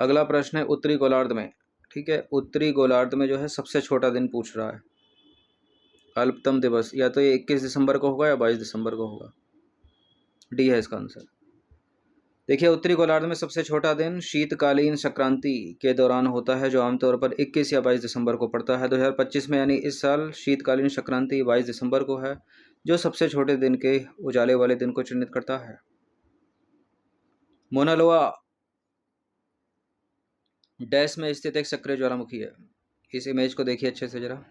अगला प्रश्न है उत्तरी गोलार्ध में। ठीक है, उत्तरी गोलार्ध में जो है सबसे छोटा दिन पूछ रहा है। अल्पतम दिवस या तो ये 21 दिसंबर को होगा या 22 दिसंबर को होगा। डी है इसका आंसर। देखिए, उत्तरी गोलार्ध में सबसे छोटा दिन शीतकालीन संक्रांति के दौरान होता है, जो आमतौर पर 21 या 22 दिसंबर को पड़ता है। 2025 में यानी इस साल शीतकालीन संक्रांति 22 दिसंबर को है, जो सबसे छोटे दिन के उजाले वाले दिन को चिन्हित करता है। मोना लोआ डैश में स्थित एक सक्रिय ज्वालामुखी है। इस इमेज को देखिए अच्छे से जरा।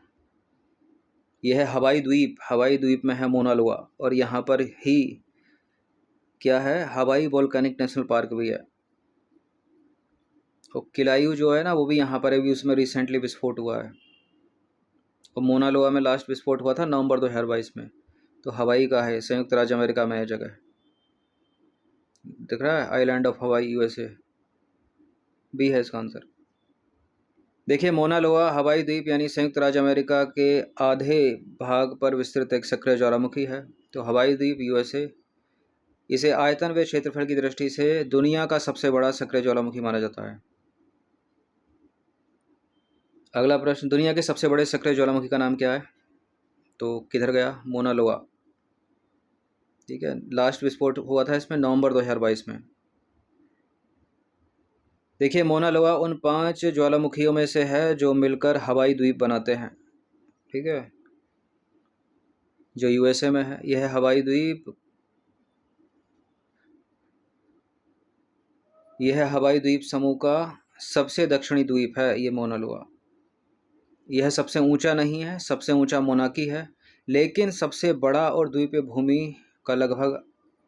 यह है हवाई द्वीप, हवाई द्वीप में है मोना लोआ, और यहाँ पर ही क्या है, हवाई वोल्केनिक नेशनल पार्क भी है। तो किलायू जो है ना, वो भी यहाँ पर है, भी उसमें रिसेंटली विस्फोट हुआ है। और मोना लोआ में लास्ट विस्फोट हुआ था नवंबर 2022 में। तो हवाई का है, संयुक्त राज्य अमेरिका में है जगह, दिख रहा है, island of Hawaii, USA. B है इसका आंसर। देखिए, मोना लोआ हवाई द्वीप यानी संयुक्त राज्य अमेरिका के आधे भाग पर विस्तृत एक सक्रिय ज्वालामुखी है। तो हवाई द्वीप, यूएसए। इसे आयतन व क्षेत्रफल की दृष्टि से दुनिया का सबसे बड़ा सक्रिय ज्वालामुखी माना जाता है। अगला प्रश्न, दुनिया के सबसे बड़े सक्रिय ज्वालामुखी का नाम क्या है? तो किधर गया? मोना लोआ। ठीक है, लास्ट विस्फोट हुआ था इसमें नवंबर 2022 में। देखिए, मोना लोआ उन 5 ज्वालामुखियों में से है जो मिलकर हवाई द्वीप बनाते हैं। ठीक है, जो यूएसए में है, यह है हवाई द्वीप। यह हवाई द्वीप समूह का सबसे दक्षिणी द्वीप है ये मोना लोआ। यह सबसे ऊंचा नहीं है, सबसे ऊंचा मोनाकी है, लेकिन सबसे बड़ा और द्वीपीय भूमि का लगभग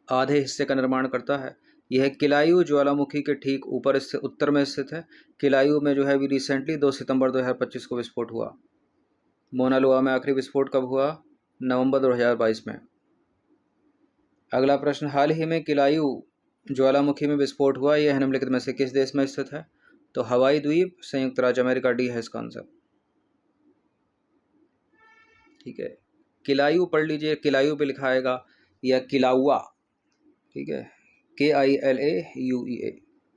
आधे हिस्से का निर्माण करता है। यह किलायू ज्वालामुखी के ठीक ऊपर स्थित, उत्तर में स्थित है। किलायू में जो है अभी रिसेंटली 2 सितंबर 2025 को विस्फोट हुआ। मोना लोआ में आखिरी विस्फोट कब हुआ? नवंबर 2022 में। अगला प्रश्न, हाल ही में किलायू ज्वालामुखी में विस्फोट हुआ, यह निम्नलिखित में से किस देश में स्थित है? तो हवाई द्वीप, संयुक्त राज्य अमेरिका, डी है इसका आंसर। ठीक है, किलायू पढ़ लीजिए, किलायू पे लिखा आएगा या किलाउआ। ठीक है, KILAUEA।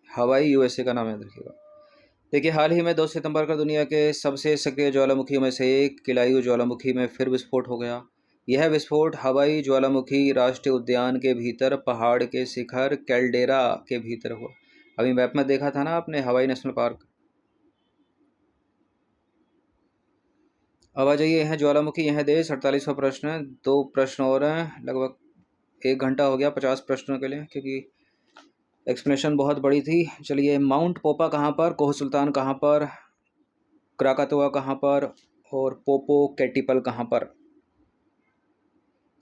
हवाई यूएसए का नाम याद रखिएगा। देखिए, हाल ही में 2 सितंबर को दुनिया के सबसे सक्रिय ज्वालामुखियों में से एक किलायू ज्वालामुखी में फिर विस्फोट हो गया। यह विस्फोट हवाई ज्वालामुखी राष्ट्रीय उद्यान के भीतर पहाड़ के शिखर कैल्डेरा के भीतर हुआ। अभी मैप में देखा था ना आपने, हवाई नेशनल पार्क। अब आ जाइए, यह ज्वालामुखी, यह देश। 48वां प्रश्न है। 2 प्रश्न और हैं, लगभग 1 घंटा हो गया 50 प्रश्नों के लिए, क्योंकि एक्सप्लेनेशन बहुत बड़ी थी। चलिए, माउंट पोपा कहाँ पर, कोह सुल्तान कहाँ पर, क्राकातोआ कहाँ पर, और पोपो कैटिपल कहाँ पर?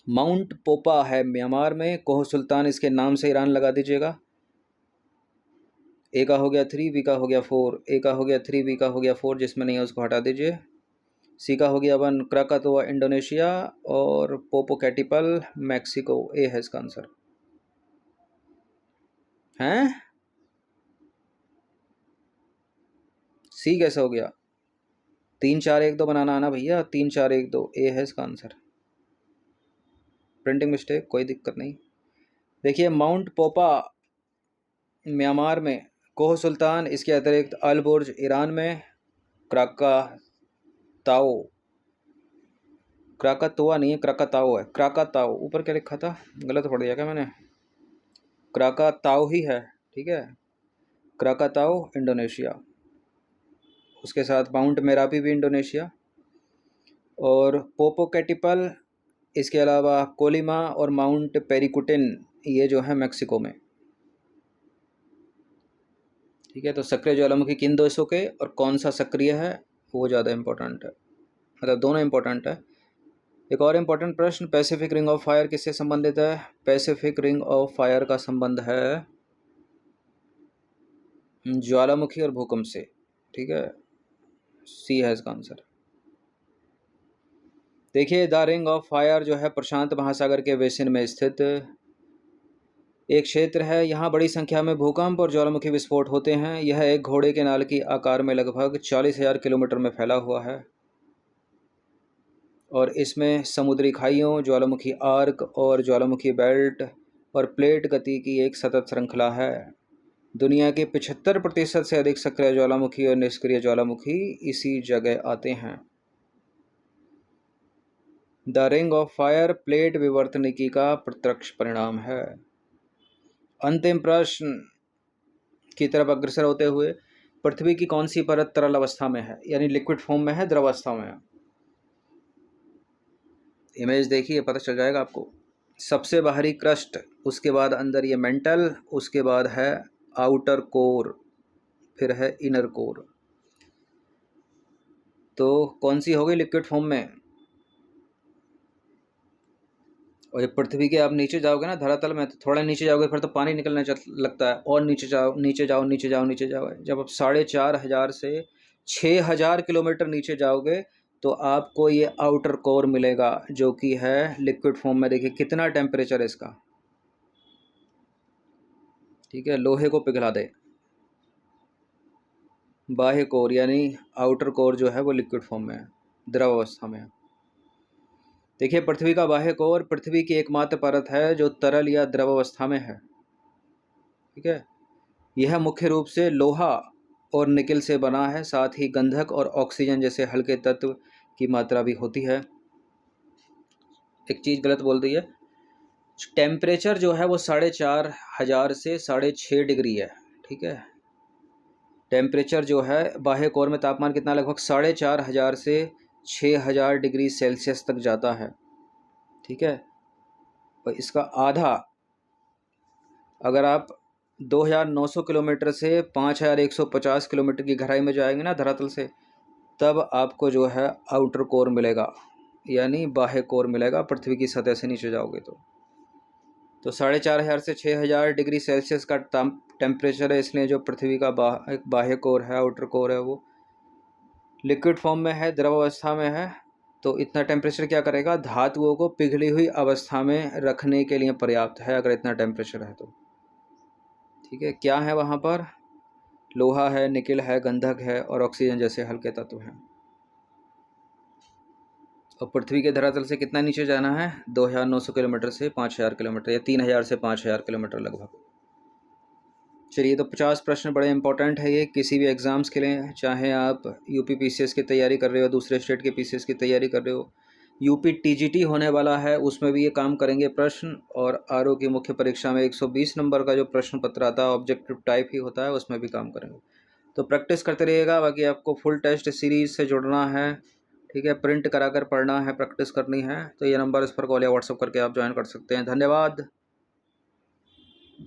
माउंट पोपा है म्यांमार में, कोह सुल्तान इसके नाम से ईरान लगा दीजिएगा। ए का हो गया 3, बी का हो गया 4, ए का हो गया 3, बी का हो गया 4, जिसमें नहीं है उसको हटा दीजिए। सी का हो गया 1 क्राकातोआ इंडोनेशिया और पोपोकैटिपल मैक्सिको। ए है इसका आंसर। हैं सी कैसे हो गया? 3 4 1 2 बनाना आना भैया, 3 4 1 2। ए है इसका आंसर। प्रिंटिंग मिस्टेक, कोई दिक्कत नहीं। देखिए माउंट पोपा म्यांमार में, कोह सुल्तान इसके अतिरिक्त अल बुर्ज ईरान में, क्राकाताओ, क्राकातोआ नहीं है क्राकाताओ है, क्राकाताओ। ऊपर क्या लिखा था, गलत पढ़ दिया क्या मैंने? क्राकाताओ ही है, ठीक है। क्राकाताओ इंडोनेशिया, उसके साथ माउंट मेरापी भी इंडोनेशिया, और पोपोकैटिपल, इसके अलावा कोलिमा और माउंट पेरिकुटिन ये जो है मैक्सिको में, ठीक है। तो सक्रिय ज्वालामुखी किन देशों के और कौन सा सक्रिय है वो ज़्यादा इम्पोर्टेंट है, मतलब दोनों इम्पोर्टेंट है। एक और इम्पोर्टेंट प्रश्न, पैसिफिक रिंग ऑफ फायर किससे संबंधित है? पैसिफिक रिंग ऑफ फायर का संबंध है ज्वालामुखी और भूकंप से, ठीक है। सी है इसका आंसर। देखिए द रिंग ऑफ फायर जो है प्रशांत महासागर के बेसिन में स्थित एक क्षेत्र है। यहाँ बड़ी संख्या में भूकंप और ज्वालामुखी विस्फोट होते हैं। यह एक घोड़े के नाल की आकार में लगभग 40,000 किलोमीटर में फैला हुआ है और इसमें समुद्री खाइयों, ज्वालामुखी आर्क और ज्वालामुखी बेल्ट और प्लेट गति की एक सतत श्रृंखला है। दुनिया के 75% से अधिक सक्रिय ज्वालामुखी और निष्क्रिय ज्वालामुखी इसी जगह आते हैं। The ring of fire plate विवर्तनिकी का प्रत्यक्ष परिणाम है। अंतिम प्रश्न की तरफ अग्रसर होते हुए, पृथ्वी की कौन सी परत तरल अवस्था में है, यानी लिक्विड फॉर्म में है, द्रव अवस्था में है? इमेज देखिए पता चल जाएगा आपको। सबसे बाहरी क्रस्ट, उसके बाद अंदर ये मेंटल, उसके बाद है आउटर कोर, फिर है इनर कोर। तो कौन सी हो गई लिक्विड फॉर्म में? और जब पृथ्वी के आप नीचे जाओगे ना धरातल में, तो थोड़ा नीचे जाओगे फिर तो पानी निकलने लगता है, और नीचे जाओ नीचे जाओ नीचे जाओ नीचे जाओ। जब आप 4,500 से 6,000 किलोमीटर नीचे जाओगे तो आपको ये आउटर कोर मिलेगा जो कि है लिक्विड फॉर्म में। देखिए कितना टेम्परेचर है इसका, ठीक है, लोहे को पिघला दे। बाह्य कोर यानी आउटर कोर जो है वो लिक्विड फॉर्म में है, द्रव अवस्था में है। देखिए पृथ्वी का बाह्य कोर पृथ्वी की एकमात्र परत है जो तरल या द्रव अवस्था में है, ठीक है। यह मुख्य रूप से लोहा और निकेल से बना है, साथ ही गंधक और ऑक्सीजन जैसे हल्के तत्व की मात्रा भी होती है। एक चीज़ गलत बोल दी है, टेम्परेचर जो है वो 4,500 से 6.5 डिग्री है, ठीक है। टेम्परेचर जो है बाह्य कोर में तापमान कितना, लगभग 4,500 से 6,000 डिग्री सेल्सियस तक जाता है, ठीक है। और इसका आधा, अगर आप 2,900 किलोमीटर से 5,150 किलोमीटर की गहराई में जाएंगे ना धरातल से, तब आपको जो है आउटर कोर मिलेगा, यानी बाह्य कोर मिलेगा पृथ्वी की सतह से नीचे जाओगे तो 4,500 से 6,000 डिग्री सेल्सियस का टेम्परेचर है। इसलिए जो पृथ्वी का बाह्य कोर है, आउटर कोर है, वो लिक्विड फॉर्म में है, द्रव अवस्था में है। तो इतना टेम्परेचर क्या करेगा, धातुओं को पिघली हुई अवस्था में रखने के लिए पर्याप्त है अगर इतना टेम्परेचर है तो, ठीक है। क्या है वहाँ पर, लोहा है, निकेल है, गंधक है और ऑक्सीजन जैसे हल्के तत्व हैं। और पृथ्वी के धरातल से कितना नीचे जाना है, 2,900 किलोमीटर से 5,000 किलोमीटर, या 3,000 से 5,000 किलोमीटर लगभग। चलिए, तो 50 प्रश्न बड़े इंपॉर्टेंट है ये किसी भी एग्ज़ाम्स के लिए, चाहे आप यूपी पीसीएस की तैयारी कर रहे हो, दूसरे स्टेट के पीसीएस की तैयारी कर रहे हो, यूपी टीजीटी होने वाला है उसमें भी ये काम करेंगे प्रश्न, और आरओ की मुख्य परीक्षा में 120 नंबर का जो प्रश्न पत्र आता है ऑब्जेक्टिव टाइप ही होता है, उसमें भी काम करेंगे। तो प्रैक्टिस करते रहिएगा। बाकी आपको फुल टेस्ट सीरीज़ से जुड़ना है, ठीक है, प्रिंट करा कर पढ़ना है, प्रैक्टिस करनी है, तो ये नंबर इस पर कॉल या व्हाट्सअप करके आप ज्वाइन कर सकते हैं। धन्यवाद।